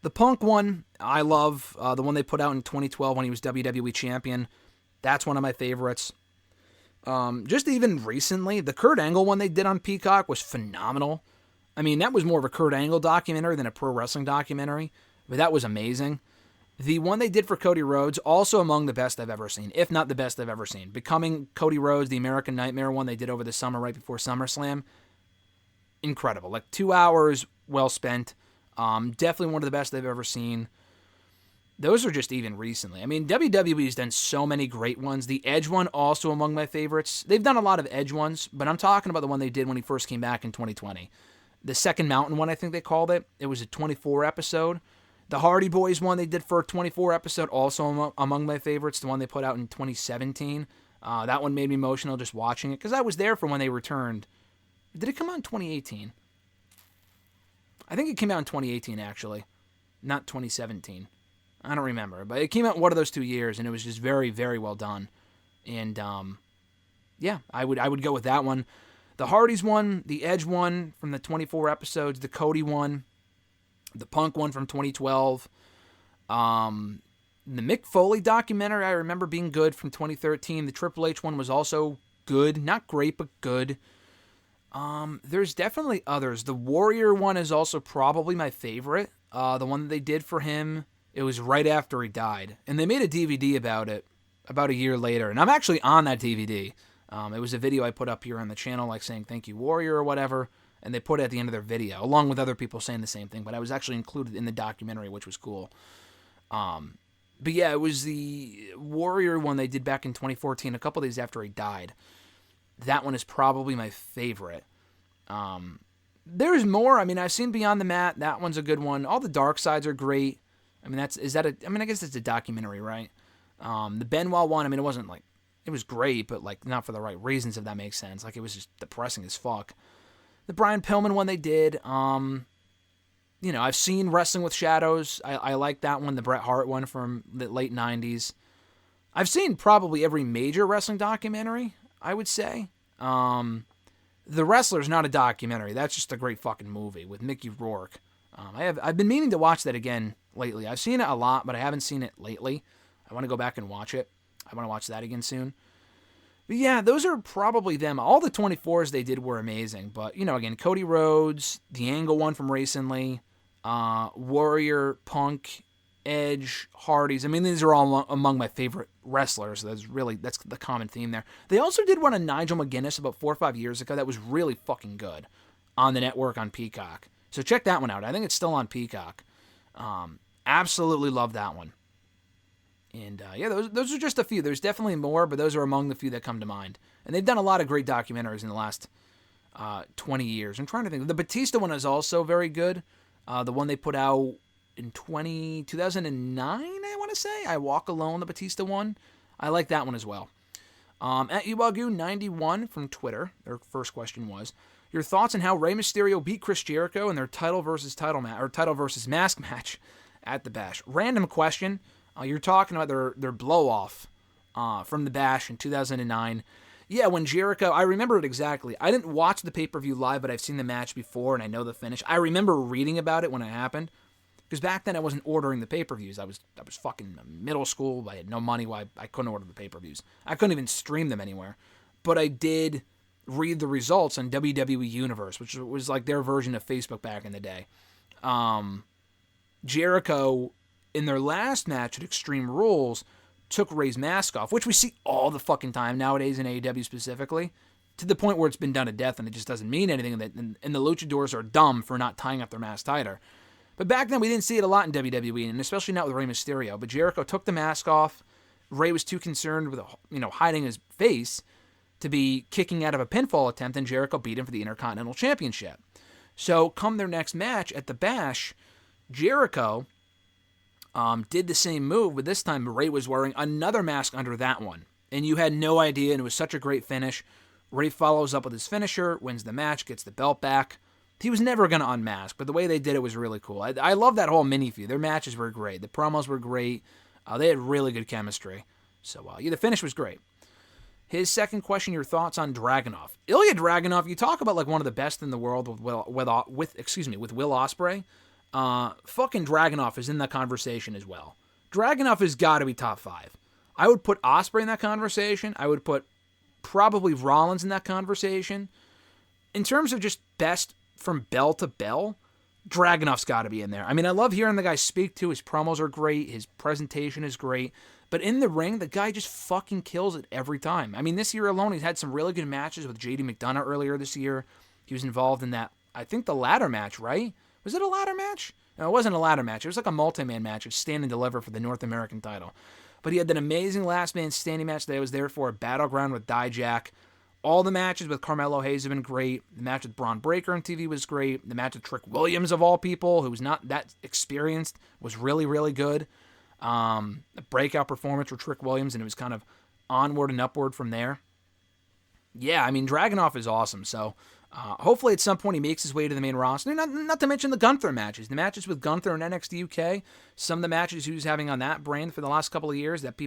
A: the Punk one, I love. The one they put out in 2012 when he was WWE Champion. That's one of my favorites. Just even recently, the Kurt Angle one they did on Peacock was phenomenal. I mean, that was more of a Kurt Angle documentary than a pro wrestling documentary, but that was amazing. The one they did for Cody Rhodes, also among the best I've ever seen, if not the best I've ever seen. Becoming Cody Rhodes, the American Nightmare one they did over the summer right before SummerSlam. Incredible. Like 2 hours well spent. Definitely one of the best I've ever seen. those are just even recently. I mean, WWE's done so many great ones. The Edge one also among my favorites. They've done a lot of Edge ones, but I'm talking about the one they did when he first came back in 2020. The Second Mountain one, I think they called it. It was a 24 episode. The Hardy Boys one they did for a 24 episode, also among my favorites. The one they put out in 2017. That one made me emotional just watching it because I was there for when they returned. Did it come out in 2018? I think it came out in 2018, actually. Not 2017. I don't remember. But it came out in one of those 2 years, and it was just very, very well done. And, yeah, I would go with that one. The Hardys one, the Edge one from the 24 episodes, the Cody one, the Punk one from 2012, the Mick Foley documentary I remember being good from 2013. The Triple H one was also good. Not great, but good. There's definitely others. The Warrior one is also probably my favorite. The one that they did for him, it was right after he died. And they made a DVD about it about a year later. And I'm actually on that DVD. It was a video I put up here on the channel, like saying thank you, Warrior, or whatever. And they put it at the end of their video, along with other people saying the same thing. But I was actually included in the documentary, which was cool. But yeah, it was the Warrior one they did back in 2014, a couple days after he died. That one is probably my favorite. There's more. I mean, I've seen Beyond the Mat. That one's a good one. All the Dark Sides are great. I mean, I guess it's a documentary, right? The Benoit one, I mean, it was great, but like not for the right reasons, if that makes sense. Like, it was just depressing as fuck. The Brian Pillman one they did, I've seen Wrestling with Shadows. I like that one, the Bret Hart one from the late 90s. I've seen probably every major wrestling documentary, I would say. The Wrestler's not a documentary. That's just a great fucking movie with Mickey Rourke. I've been meaning to watch that again lately. I've seen it a lot, but I haven't seen it lately. I want to go back and watch it. I want to watch that again soon. But yeah, those are probably them. All the 24s they did were amazing. But, again, Cody Rhodes, the Angle one from recently, Warrior, Punk, Edge, Hardys. I mean, these are all among my favorite wrestlers. That's the common theme there. They also did one on Nigel McGuinness about 4 or 5 years ago that was really fucking good on the network on Peacock. So check that one out. I think it's still on Peacock. Absolutely love that one. And yeah, those are just a few. There's definitely more, but those are among the few that come to mind. And they've done a lot of great documentaries in the last 20 years. I'm trying to think. The Batista one is also very good. The one they put out in 2009, I want to say. I Walk Alone, the Batista one. I like that one as well. At Uwagu91 from Twitter, their first question was, your thoughts on how Rey Mysterio beat Chris Jericho in their title versus mask match at the Bash. Random question. You're talking about their blow-off from the Bash in 2009. Yeah, when Jericho, I remember it exactly. I didn't watch the pay-per-view live, but I've seen the match before, and I know the finish. I remember reading about it when it happened, because back then I wasn't ordering the pay-per-views. I was fucking middle school. I had no money. I couldn't order the pay-per-views. I couldn't even stream them anywhere. But I did read the results on WWE Universe, which was like their version of Facebook back in the day. Jericho, in their last match at Extreme Rules, took Rey's mask off, which we see all the fucking time nowadays in AEW specifically, to the point where it's been done to death and it just doesn't mean anything, and the luchadors are dumb for not tying up their mask tighter. But back then we didn't see it a lot in WWE, and especially not with Rey Mysterio. But Jericho took the mask off. Rey was too concerned with hiding his face to be kicking out of a pinfall attempt, and Jericho beat him for the Intercontinental Championship. So come their next match at the Bash, Jericho did the same move, but this time Rey was wearing another mask under that one. And you had no idea, and it was such a great finish. Rey follows up with his finisher, wins the match, gets the belt back. He was never going to unmask, but the way they did it was really cool. I love that whole mini feud. Their matches were great. The promos were great. They had really good chemistry. So, yeah, the finish was great. His second question, your thoughts on Dragunov. Ilya Dragunov, you talk about like one of the best in the world with Will Ospreay. Fucking Dragunov is in that conversation as well. Dragunov has got to be top 5. I would put Ospreay in that conversation. I would put probably Rollins in that conversation. In terms of just best from bell to bell, Dragunov's got to be in there. I mean, I love hearing the guy speak too. His promos are great. His presentation is great. But in the ring, the guy just fucking kills it every time. I mean, this year alone, he's had some really good matches with JD McDonough earlier this year. He was involved in that, I think, the ladder match, right? Was it a ladder match? No, it wasn't a ladder match. It was like a multi-man match of Stand and Deliver for the North American title. But he had that amazing last man standing match that I was there for, a Battleground with Dijak. All the matches with Carmelo Hayes have been great. The match with Braun Breaker on TV was great. The match with Trick Williams, of all people, who was not that experienced, was really, really good. A breakout performance for Trick Williams, and it was kind of onward and upward from there. Yeah, I mean, Dragunov is awesome, so hopefully at some point he makes his way to the main roster. Not to mention the Gunther matches. The matches with Gunther and NXT UK, some of the matches he was having on that brand for the last couple of years that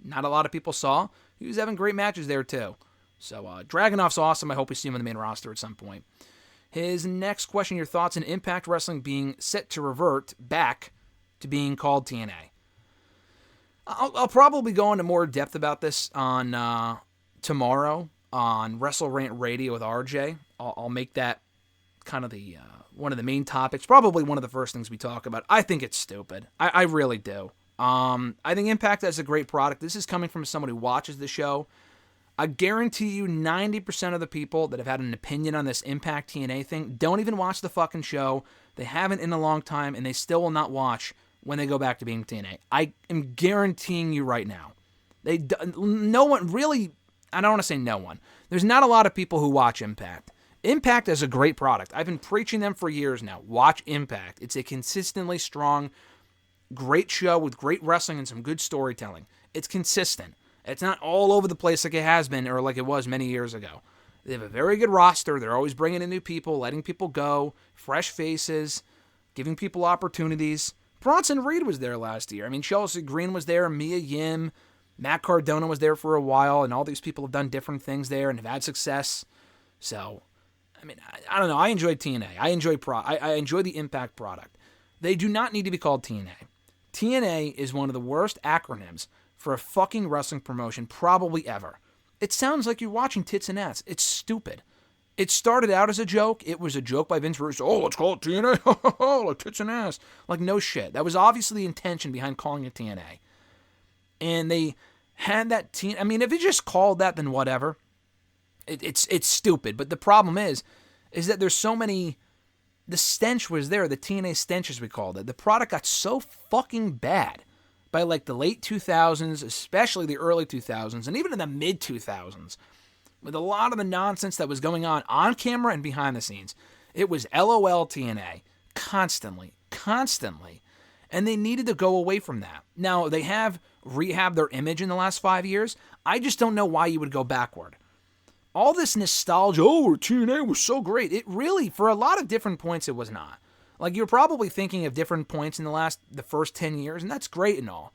A: not a lot of people saw, he was having great matches there too. So Dragunov's awesome. I hope we see him on the main roster at some point. His next question, your thoughts on Impact Wrestling being set to revert back to being called TNA. I'll probably go into more depth about this on tomorrow on WrestleRant Radio with RJ. I'll make that kind of the one of the main topics, probably one of the first things we talk about. I think it's stupid. I really do. I think Impact has a great product. This is coming from someone who watches the show. I guarantee you 90% of the people that have had an opinion on this Impact TNA thing don't even watch the fucking show. They haven't in a long time, and they still will not watch when they go back to being TNA. I am guaranteeing you right now. No one really, I don't want to say no one. There's not a lot of people who watch Impact. Impact is a great product. I've been preaching them for years now. Watch Impact. It's a consistently strong, great show with great wrestling and some good storytelling. It's consistent. It's not all over the place like it has been or like it was many years ago. They have a very good roster. They're always bringing in new people, letting people go, fresh faces, giving people opportunities. Bronson Reed was there last year. I mean, Chelsea Green was there, Mia Yim, Matt Cardona was there for a while, and all these people have done different things there and have had success. So, I mean, I don't know. I enjoy TNA. I enjoy the Impact product. They do not need to be called TNA. TNA is one of the worst acronyms for a fucking wrestling promotion probably ever. It sounds like you're watching tits and ass. It's stupid. It started out as a joke. It was a joke by Vince Russo. Oh, let's call it TNA. Like tits and ass. Like, no shit. That was obviously the intention behind calling it TNA. And they had that I mean, if it just called that, then whatever. It's stupid. But the problem is that there's so many. The stench was there. The TNA stench, as we called it. The product got so fucking bad by like the late 2000s, especially the early 2000s, and even in the mid 2000s, with a lot of the nonsense that was going on camera and behind the scenes. It was LOL TNA constantly. And they needed to go away from that. Now, they have rehabbed their image in the last 5 years. I just don't know why you would go backward. All this nostalgia, TNA was so great. It really, for a lot of different points, it was not. Like, you're probably thinking of different points in the first 10 years, and that's great and all.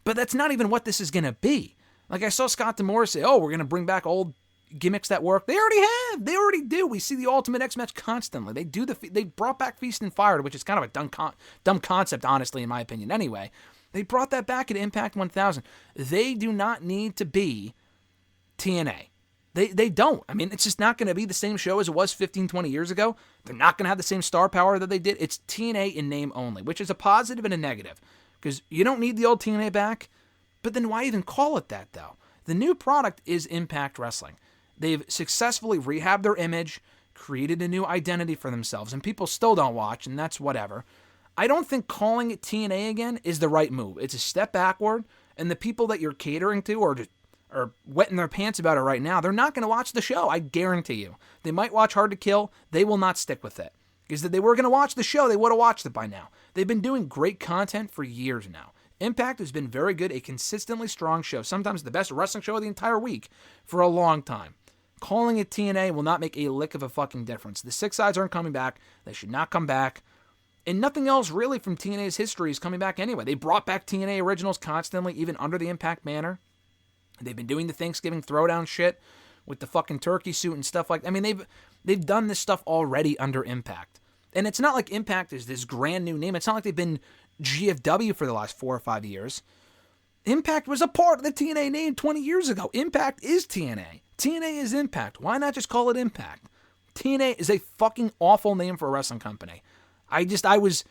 A: But that's not even what this is going to be. Like, I saw Scott D'Amore say, we're going to bring back old gimmicks that work. They already have. They already do. We see the Ultimate X match constantly. They brought back Feast and Fire, which is kind of a dumb concept, honestly, in my opinion. Anyway, they brought that back at Impact 1000. They do not need to be TNA. They don't. I mean, it's just not going to be the same show as it was 15, 20 years ago. They're not going to have the same star power that they did. It's TNA in name only, which is a positive and a negative. Because you don't need the old TNA back. But then why even call it that, though? The new product is Impact Wrestling. They've successfully rehabbed their image, created a new identity for themselves, and people still don't watch, and that's whatever. I don't think calling it TNA again is the right move. It's a step backward, and the people that you're catering to are wetting their pants about it right now. They're not going to watch the show, I guarantee you. They might watch Hard to Kill. They will not stick with it. Because if they were going to watch the show, they would have watched it by now. They've been doing great content for years now. Impact has been very good, a consistently strong show, sometimes the best wrestling show of the entire week for a long time. Calling it TNA will not make a lick of a fucking difference. The Six Sides aren't coming back. They should not come back. And nothing else really from TNA's history is coming back anyway. They brought back TNA originals constantly, even under the Impact banner. They've been doing the Thanksgiving Throwdown shit with the fucking turkey suit and stuff like that. I mean, they've done this stuff already under Impact. And it's not like Impact is this grand new name. It's not like they've been GFW for the last 4 or 5 years. Impact was a part of the TNA name 20 years ago. Impact is TNA. TNA is Impact. Why not just call it Impact? TNA is a fucking awful name for a wrestling company. I was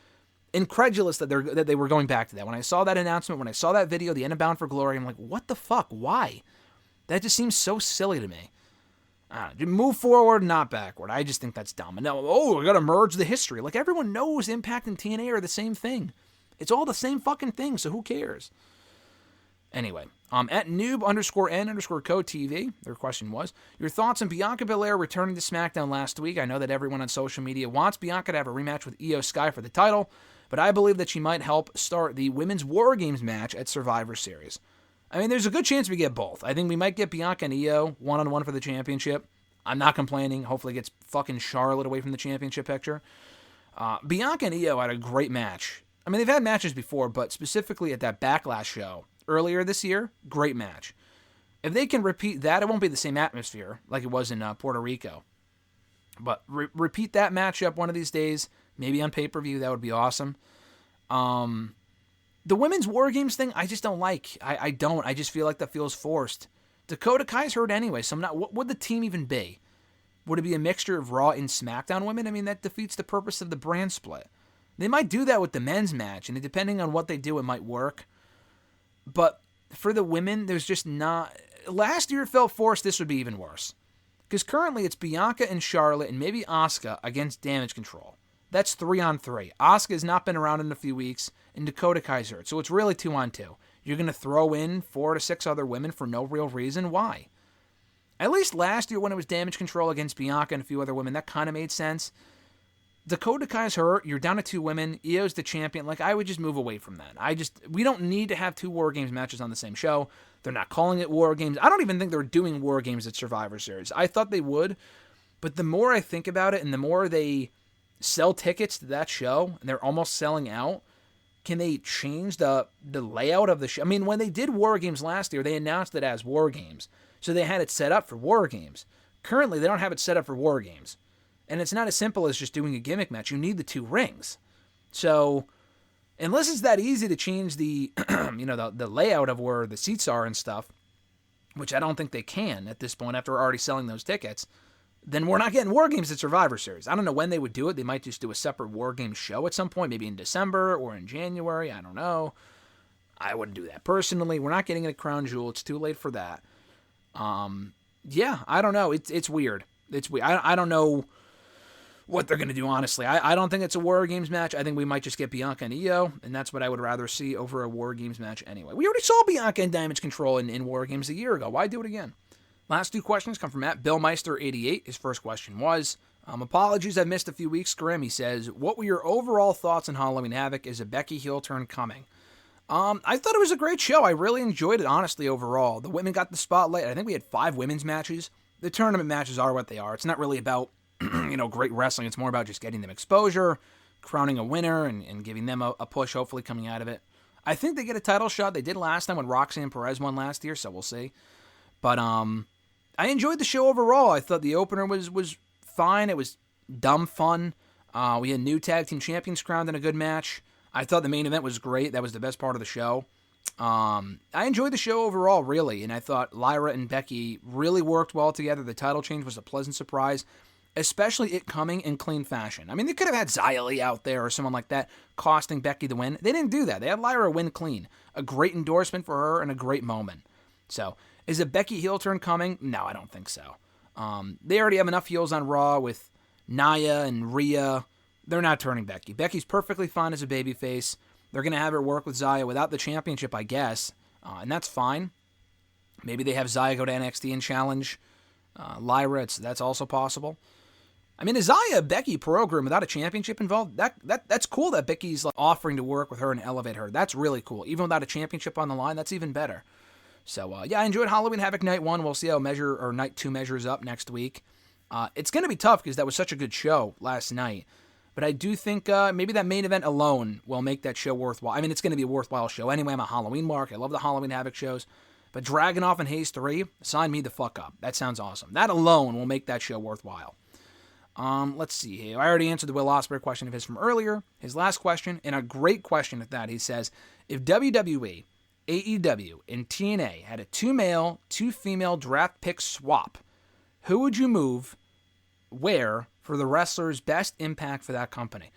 A: incredulous that they were going back to that. When I saw that announcement, when I saw that video, the End of Bound for Glory, I'm like, what the fuck? Why? That just seems so silly to me. Move forward, not backward. I just think that's dumb. And now, we got to merge the history. Like, everyone knows Impact and TNA are the same thing. It's all the same fucking thing, so who cares? Anyway, at noob_n_co.tv, their question was, your thoughts on Bianca Belair returning to SmackDown last week? I know that everyone on social media wants Bianca to have a rematch with Io Sky for the title, but I believe that she might help start the Women's War Games match at Survivor Series. I mean, there's a good chance we get both. I think we might get Bianca and Io one-on-one for the championship. I'm not complaining. Hopefully it gets fucking Charlotte away from the championship picture. Bianca and Io had a great match. I mean, they've had matches before, but specifically at that Backlash show earlier this year, great match. If they can repeat that, it won't be the same atmosphere like it was in Puerto Rico. But repeat that matchup one of these days, maybe on pay-per-view, that would be awesome. The Women's War Games thing, I just don't like. I don't. I just feel like that feels forced. Dakota Kai's hurt anyway, so what would the team even be? Would it be a mixture of Raw and SmackDown women? I mean, that defeats the purpose of the brand split. They might do that with the men's match, and depending on what they do, it might work. But for the women, there's just not... Last year it felt forced. This would be even worse. Because currently it's Bianca and Charlotte and maybe Asuka against Damage Control. That's 3-on-3. Asuka has not been around in a few weeks, and Dakota Kai's hurt. So it's really 2-on-2. You're going to throw in 4 to 6 other women for no real reason? Why? At least last year when it was Damage Control against Bianca and a few other women, that kind of made sense. Dakota Kai's hurt. You're down to 2 women. Io's the champion. Like, I would just move away from that. We don't need to have 2 War Games matches on the same show. They're not calling it War Games. I don't even think they're doing War Games at Survivor Series. I thought they would, but the more I think about it and the more they sell tickets to that show, and they're almost selling out, can they change the layout of the show? I mean, when they did War Games last year, they announced it as War Games. So they had it set up for War Games. Currently, they don't have it set up for War Games. And it's not as simple as just doing a gimmick match. You need the 2 rings. So, unless it's that easy to change the, the layout of where the seats are and stuff, which I don't think they can at this point after already selling those tickets, then we're not getting War Games at Survivor Series. I don't know when they would do it. They might just do a separate War Games show at some point, maybe in December or in January. I don't know. I wouldn't do that personally. We're not getting it at Crown Jewel. It's too late for that. Yeah, I don't know. It's weird. It's weird. I don't know what they're going to do, honestly. I don't think it's a War Games match. I think we might just get Bianca and Io, and that's what I would rather see over a War Games match anyway. We already saw Bianca and Damage Control in War Games a year ago. Why do it again? Last 2 questions come from @BillMeister88. His first question was, apologies, I've missed a few weeks. Grim, he says, what were your overall thoughts on Halloween Havoc? Is a Becky heel turn coming? I thought it was a great show. I really enjoyed it, honestly, overall. The women got the spotlight. I think we had 5 women's matches. The tournament matches are what they are. It's not really about, great wrestling. It's more about just getting them exposure, crowning a winner, and giving them a push, hopefully, coming out of it. I think they get a title shot. They did last time when Roxanne Perez won last year, so we'll see. But I enjoyed the show overall. I thought the opener was fine. It was dumb fun. We had new tag team champions crowned in a good match. I thought the main event was great. That was the best part of the show. I enjoyed the show overall, really, and I thought Lyra and Becky really worked well together. The title change was a pleasant surprise, especially it coming in clean fashion. I mean, they could have had Xia Li out there or someone like that costing Becky the win. They didn't do that. They had Lyra win clean. A great endorsement for her and a great moment. So, is a Becky heel turn coming? No, I don't think so. They already have enough heels on Raw with Nia and Rhea. They're not turning Becky. Becky's perfectly fine as a babyface. They're going to have her work with Xia without the championship, I guess, and that's fine. Maybe they have Xia go to NXT and challenge Lyra. That's also possible. I mean, a Xia-Becky program without a championship involved, that's cool that Becky's offering to work with her and elevate her. That's really cool. Even without a championship on the line, that's even better. So, yeah, I enjoyed Halloween Havoc Night 1. We'll see how Night 2 measures up next week. It's going to be tough because that was such a good show last night. But I do think maybe that main event alone will make that show worthwhile. I mean, it's going to be a worthwhile show. Anyway, I'm a Halloween mark. I love the Halloween Havoc shows. But Dragunov and Hayes 3, sign me the fuck up. That sounds awesome. That alone will make that show worthwhile. Let's see here. I already answered the Will Ospreay question of his from earlier. His last question, and a great question at that. He says, if WWE, AEW, and TNA had a 2-male, 2-female draft pick swap, who would you move where for the wrestler's best impact for that company?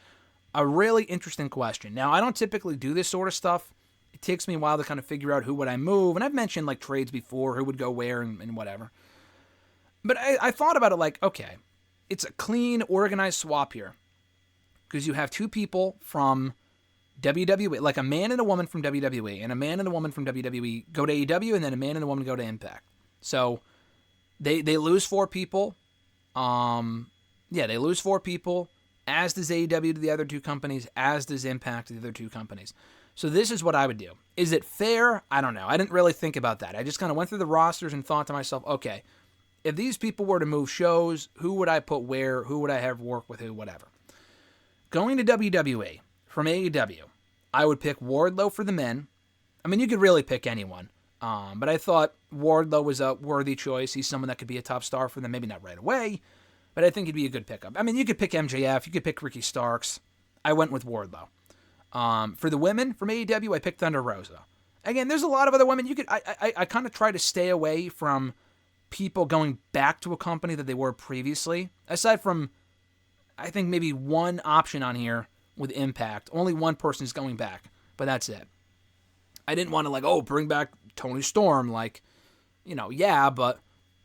A: A really interesting question. Now, I don't typically do this sort of stuff. It takes me a while to kind of figure out who would I move, and I've mentioned like trades before, who would go where and whatever. But I thought about it like, okay, it's a clean, organized swap here. Because you have two people from WWE, like a man and a woman from WWE, and a man and a woman from WWE go to AEW, and then a man and a woman go to Impact. So they lose 4 people. They lose 4 people, as does AEW to the other 2 companies, as does Impact to the other 2 companies. So this is what I would do. Is it fair? I don't know. I didn't really think about that. I just kind of went through the rosters and thought to myself, okay, if these people were to move shows, who would I put where? Who would I have work with who? Whatever. Going to WWE from AEW, I would pick Wardlow for the men. I mean, you could really pick anyone. But I thought Wardlow was a worthy choice. He's someone that could be a top star for them. Maybe not right away, but I think he'd be a good pickup. I mean, you could pick MJF. You could pick Ricky Starks. I went with Wardlow. For the women from AEW, I picked Thunder Rosa. Again, there's a lot of other women. I kind of try to stay away from people going back to a company that they were previously. Aside from, I think maybe one option on here with Impact. Only one person is going back, but that's it. I didn't want to bring back Tony Storm. But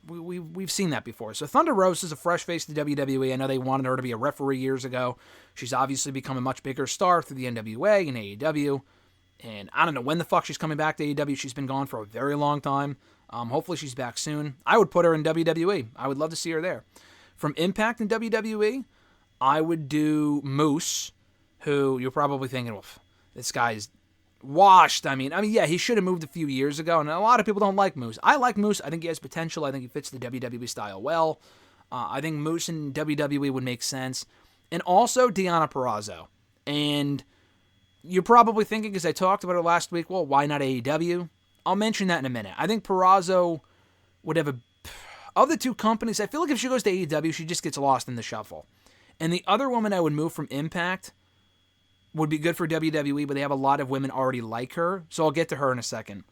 A: we've seen that before. So Thunder Rosa is a fresh face to WWE. I know they wanted her to be a referee years ago. She's obviously become a much bigger star through the NWA and AEW. And I don't know when the fuck she's coming back to AEW. She's been gone for a very long time. Hopefully she's back soon. I would put her in WWE. I would love to see her there. From Impact and WWE, I would do Moose, who you're probably thinking, well, this guy's washed. I mean, yeah, he should have moved a few years ago, and a lot of people don't like Moose. I like Moose. I think he has potential. I think he fits the WWE style well. I think Moose in WWE would make sense. And also Deonna Purrazzo. And you're probably thinking, because I talked about it last week, well, why not AEW? I'll mention that in a minute. I think Purrazzo would have of the 2 companies, I feel like if she goes to AEW, she just gets lost in the shuffle. And the other woman I would move from Impact would be good for WWE, but they have a lot of women already like her, so I'll get to her in a second.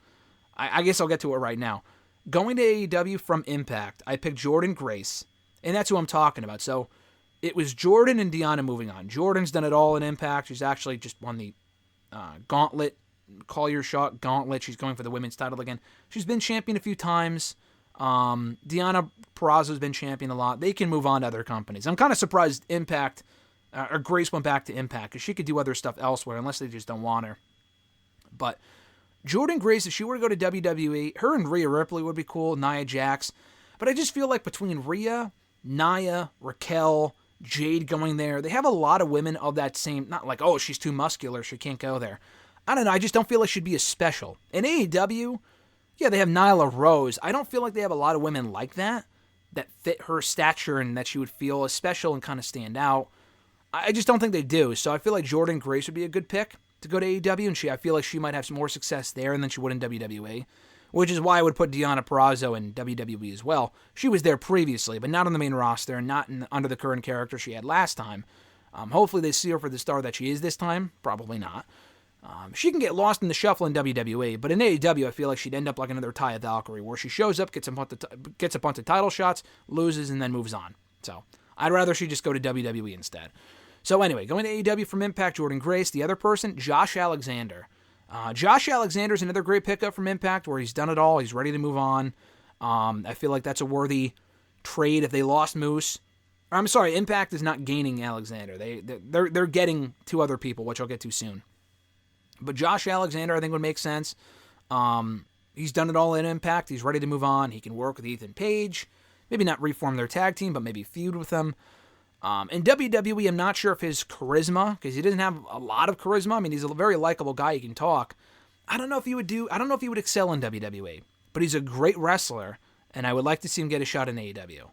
A: I guess I'll get to it right now. Going to AEW from Impact, I picked Jordynne Grace, and that's who I'm talking about. So it was Jordan and Deonna moving on. Jordan's done it all in Impact. She's actually just won the Gauntlet, Call Your Shot Gauntlet. She's going for the women's title again. She's been champion a few times. Deonna Purrazzo's been champion a lot. They can move on to other companies. I'm kind of surprised Impact, or Grace went back to Impact, because she could do other stuff elsewhere, unless they just don't want her. But Jordynne Grace, if she were to go to WWE, her and Rhea Ripley would be cool, Nia Jax. But I just feel like between Rhea, Nia, Raquel, Jade going there, they have a lot of women of that same, not like, oh, she's too muscular, she can't go there. I don't know, I just don't feel like she'd be as special. In AEW, yeah, they have Nyla Rose. I don't feel like they have a lot of women like that fit her stature and that she would feel as special and kind of stand out. I just don't think they do. So I feel like Jordynne Grace would be a good pick to go to AEW, and I feel like she might have some more success there than she would in WWE, which is why I would put Deonna Purrazzo in WWE as well. She was there previously, but not on the main roster and not under the current character she had last time. Hopefully they see her for the star that she is this time. Probably not. She can get lost in the shuffle in WWE, but in AEW, I feel like she'd end up like another Taya Valkyrie, where she shows up, gets a bunch of title shots, loses, and then moves on. So I'd rather she just go to WWE instead. So anyway, going to AEW from Impact, Jordynne Grace. The other person, Josh Alexander. Josh Alexander is another great pickup from Impact, where he's done it all. He's ready to move on. I feel like that's a worthy trade if they lost Moose. I'm sorry, Impact is not gaining Alexander. They're getting 2 other people, which I'll get to soon. But Josh Alexander, I think, would make sense. He's done it all in Impact. He's ready to move on. He can work with Ethan Page. Maybe not reform their tag team, but maybe feud with them. In WWE, I'm not sure if his charisma, because he doesn't have a lot of charisma. I mean, he's a very likable guy. He can talk. I don't know if he would excel in WWE, but he's a great wrestler, and I would like to see him get a shot in AEW.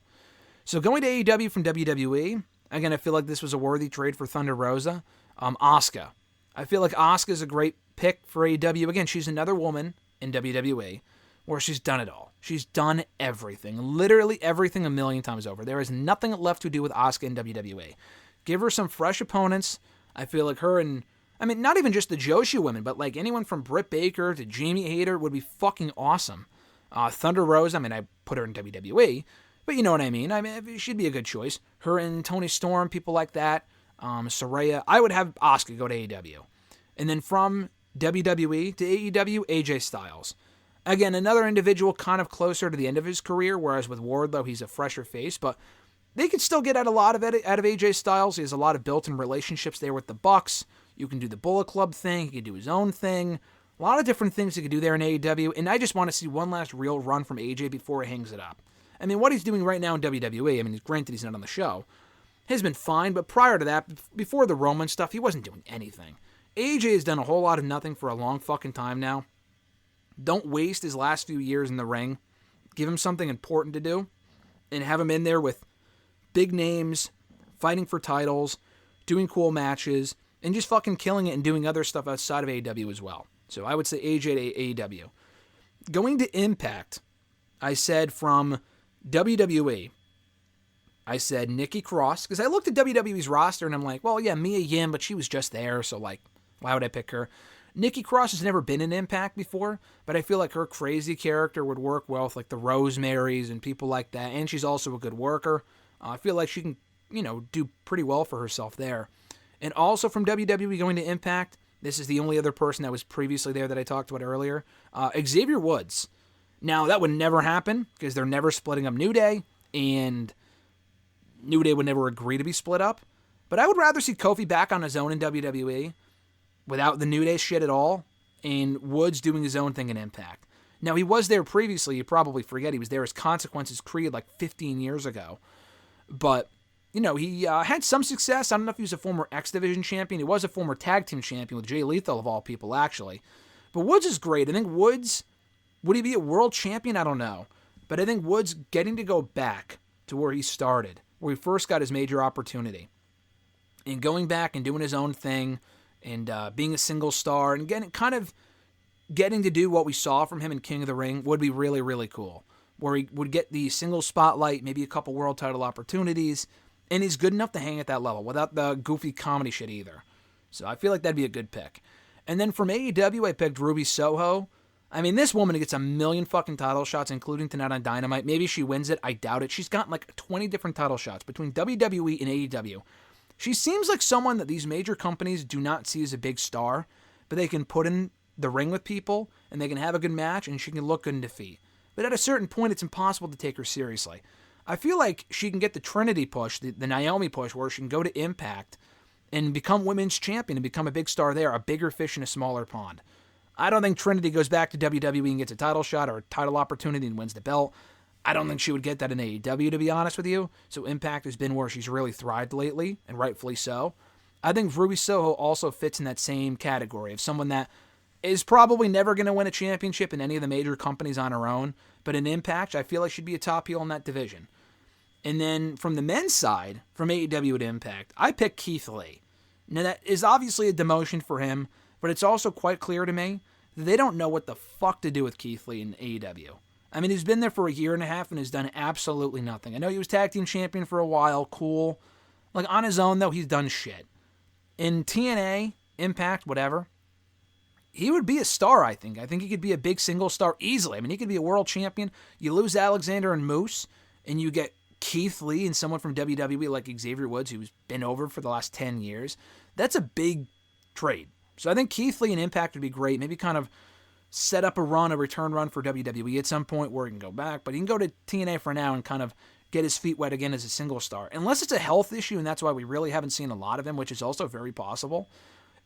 A: So going to AEW from WWE, again, I feel like this was a worthy trade for Thunder Rosa. Asuka. I feel like Asuka's a great pick for AEW. Again, she's another woman in WWE where she's done it all. She's done everything. Literally everything a million times over. There is nothing left to do with Asuka in WWE. Give her some fresh opponents. I feel like her and, I mean, not even just the Joshi women, but like anyone from Britt Baker to Jamie Hayter would be fucking awesome. Thunder Rosa, I mean, I put her in WWE, but you know what I mean. I mean, she'd be a good choice. Her and Tony Storm, people like that. Saraya. I would have Asuka go to AEW. And then from WWE to AEW, AJ Styles. Again, another individual kind of closer to the end of his career, whereas with Wardlow, he's a fresher face, but they could still get out a lot of it out of AJ Styles. He has a lot of built-in relationships there with the Bucks. You can do the Bullet Club thing. He can do his own thing. A lot of different things he could do there in AEW, and I just want to see one last real run from AJ before he hangs it up. I mean, what he's doing right now in WWE, I mean, granted he's not on the show, has been fine, but prior to that, before the Roman stuff, he wasn't doing anything. AJ has done a whole lot of nothing for a long fucking time now. Don't waste his last few years in the ring. Give him something important to do, and have him in there with big names, fighting for titles, doing cool matches, and just fucking killing it and doing other stuff outside of AEW as well. So I would say AJ to AEW. Going to Impact, I said from WWE, I said Nikki Cross, because I looked at WWE's roster and I'm like, well, yeah, Mia Yim, but she was just there, so like, why would I pick her? Nikki Cross has never been in Impact before, but I feel like her crazy character would work well with like the Rosemarys and people like that, and she's also a good worker. I feel like she can, do pretty well for herself there. And also from WWE going to Impact, this is the only other person that was previously there that I talked about earlier, Xavier Woods. Now, that would never happen because they're never splitting up New Day, and New Day would never agree to be split up. But I would rather see Kofi back on his own in WWE without the New Day shit at all, and Woods doing his own thing in Impact. Now, he was there previously. You probably forget he was there as Consequences Creed like 15 years ago. But, he had some success. I don't know if he was a former X Division champion. He was a former tag team champion with Jay Lethal, of all people, actually. But Woods is great. I think Woods, would he be a world champion? I don't know. But I think Woods getting to go back to where he started, where he first got his major opportunity, and going back and doing his own thing, and being a single star, and getting to do what we saw from him in King of the Ring would be really, really cool. Where he would get the single spotlight, maybe a couple world title opportunities, and he's good enough to hang at that level without the goofy comedy shit either. So I feel like that'd be a good pick. And then from AEW, I picked Ruby Soho. I mean, this woman gets a million fucking title shots, including tonight on Dynamite. Maybe she wins it. I doubt it. She's gotten like 20 different title shots between WWE and AEW. She seems like someone that these major companies do not see as a big star, but they can put in the ring with people, and they can have a good match, and she can look good in defeat. But at a certain point, it's impossible to take her seriously. I feel like she can get the Trinity push, the Naomi push, where she can go to Impact and become women's champion and become a big star there, a bigger fish in a smaller pond. I don't think Trinity goes back to WWE and gets a title shot or a title opportunity and wins the belt. I don't think she would get that in AEW, to be honest with you. So Impact has been where she's really thrived lately, and rightfully so. I think Ruby Soho also fits in that same category of someone that is probably never going to win a championship in any of the major companies on her own, but in Impact, I feel like she'd be a top heel in that division. And then from the men's side, from AEW to Impact, I picked Keith Lee. Now that is obviously a demotion for him, but it's also quite clear to me that they don't know what the fuck to do with Keith Lee in AEW. I mean, he's been there for a year and a half and has done absolutely nothing. I know he was tag team champion for a while, cool. Like, on his own, though, he's done shit. In TNA, Impact, whatever, he would be a star, I think. I think he could be a big single star easily. I mean, he could be a world champion. You lose Alexander and Moose, and you get Keith Lee and someone from WWE like Xavier Woods, who's been over for the last 10 years. That's a big trade. So I think Keith Lee and Impact would be great. Maybe kind of set up a return run for WWE at some point where he can go back. But he can go to TNA for now and kind of get his feet wet again as a single star. Unless it's a health issue, and that's why we really haven't seen a lot of him, which is also very possible.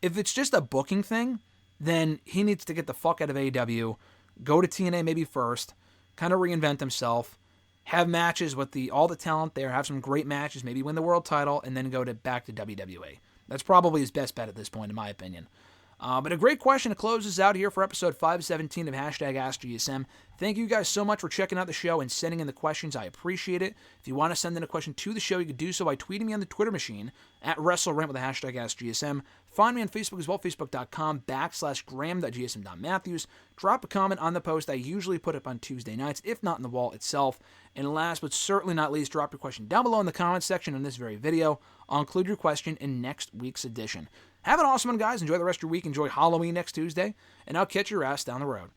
A: If it's just a booking thing, then he needs to get the fuck out of AEW, go to TNA maybe first, kind of reinvent himself, have matches with all the talent there, have some great matches, maybe win the world title, and then go back to WWE. That's probably his best bet at this point, in my opinion. But a great question to close us out here for episode 517 of #AskGSM. Thank you guys so much for checking out the show and sending in the questions. I appreciate it. If you want to send in a question to the show, you can do so by tweeting me on the Twitter machine at WrestleRant with the #AskGSM. Find me on Facebook as well, facebook.com/Graham.gsm.Matthews. Drop a comment on the post I usually put up on Tuesday nights, if not in the wall itself. And last but certainly not least, drop your question down below in the comments section on this very video. I'll include your question in next week's edition. Have an awesome one, guys. Enjoy the rest of your week. Enjoy Halloween next Tuesday. And I'll catch your ass down the road.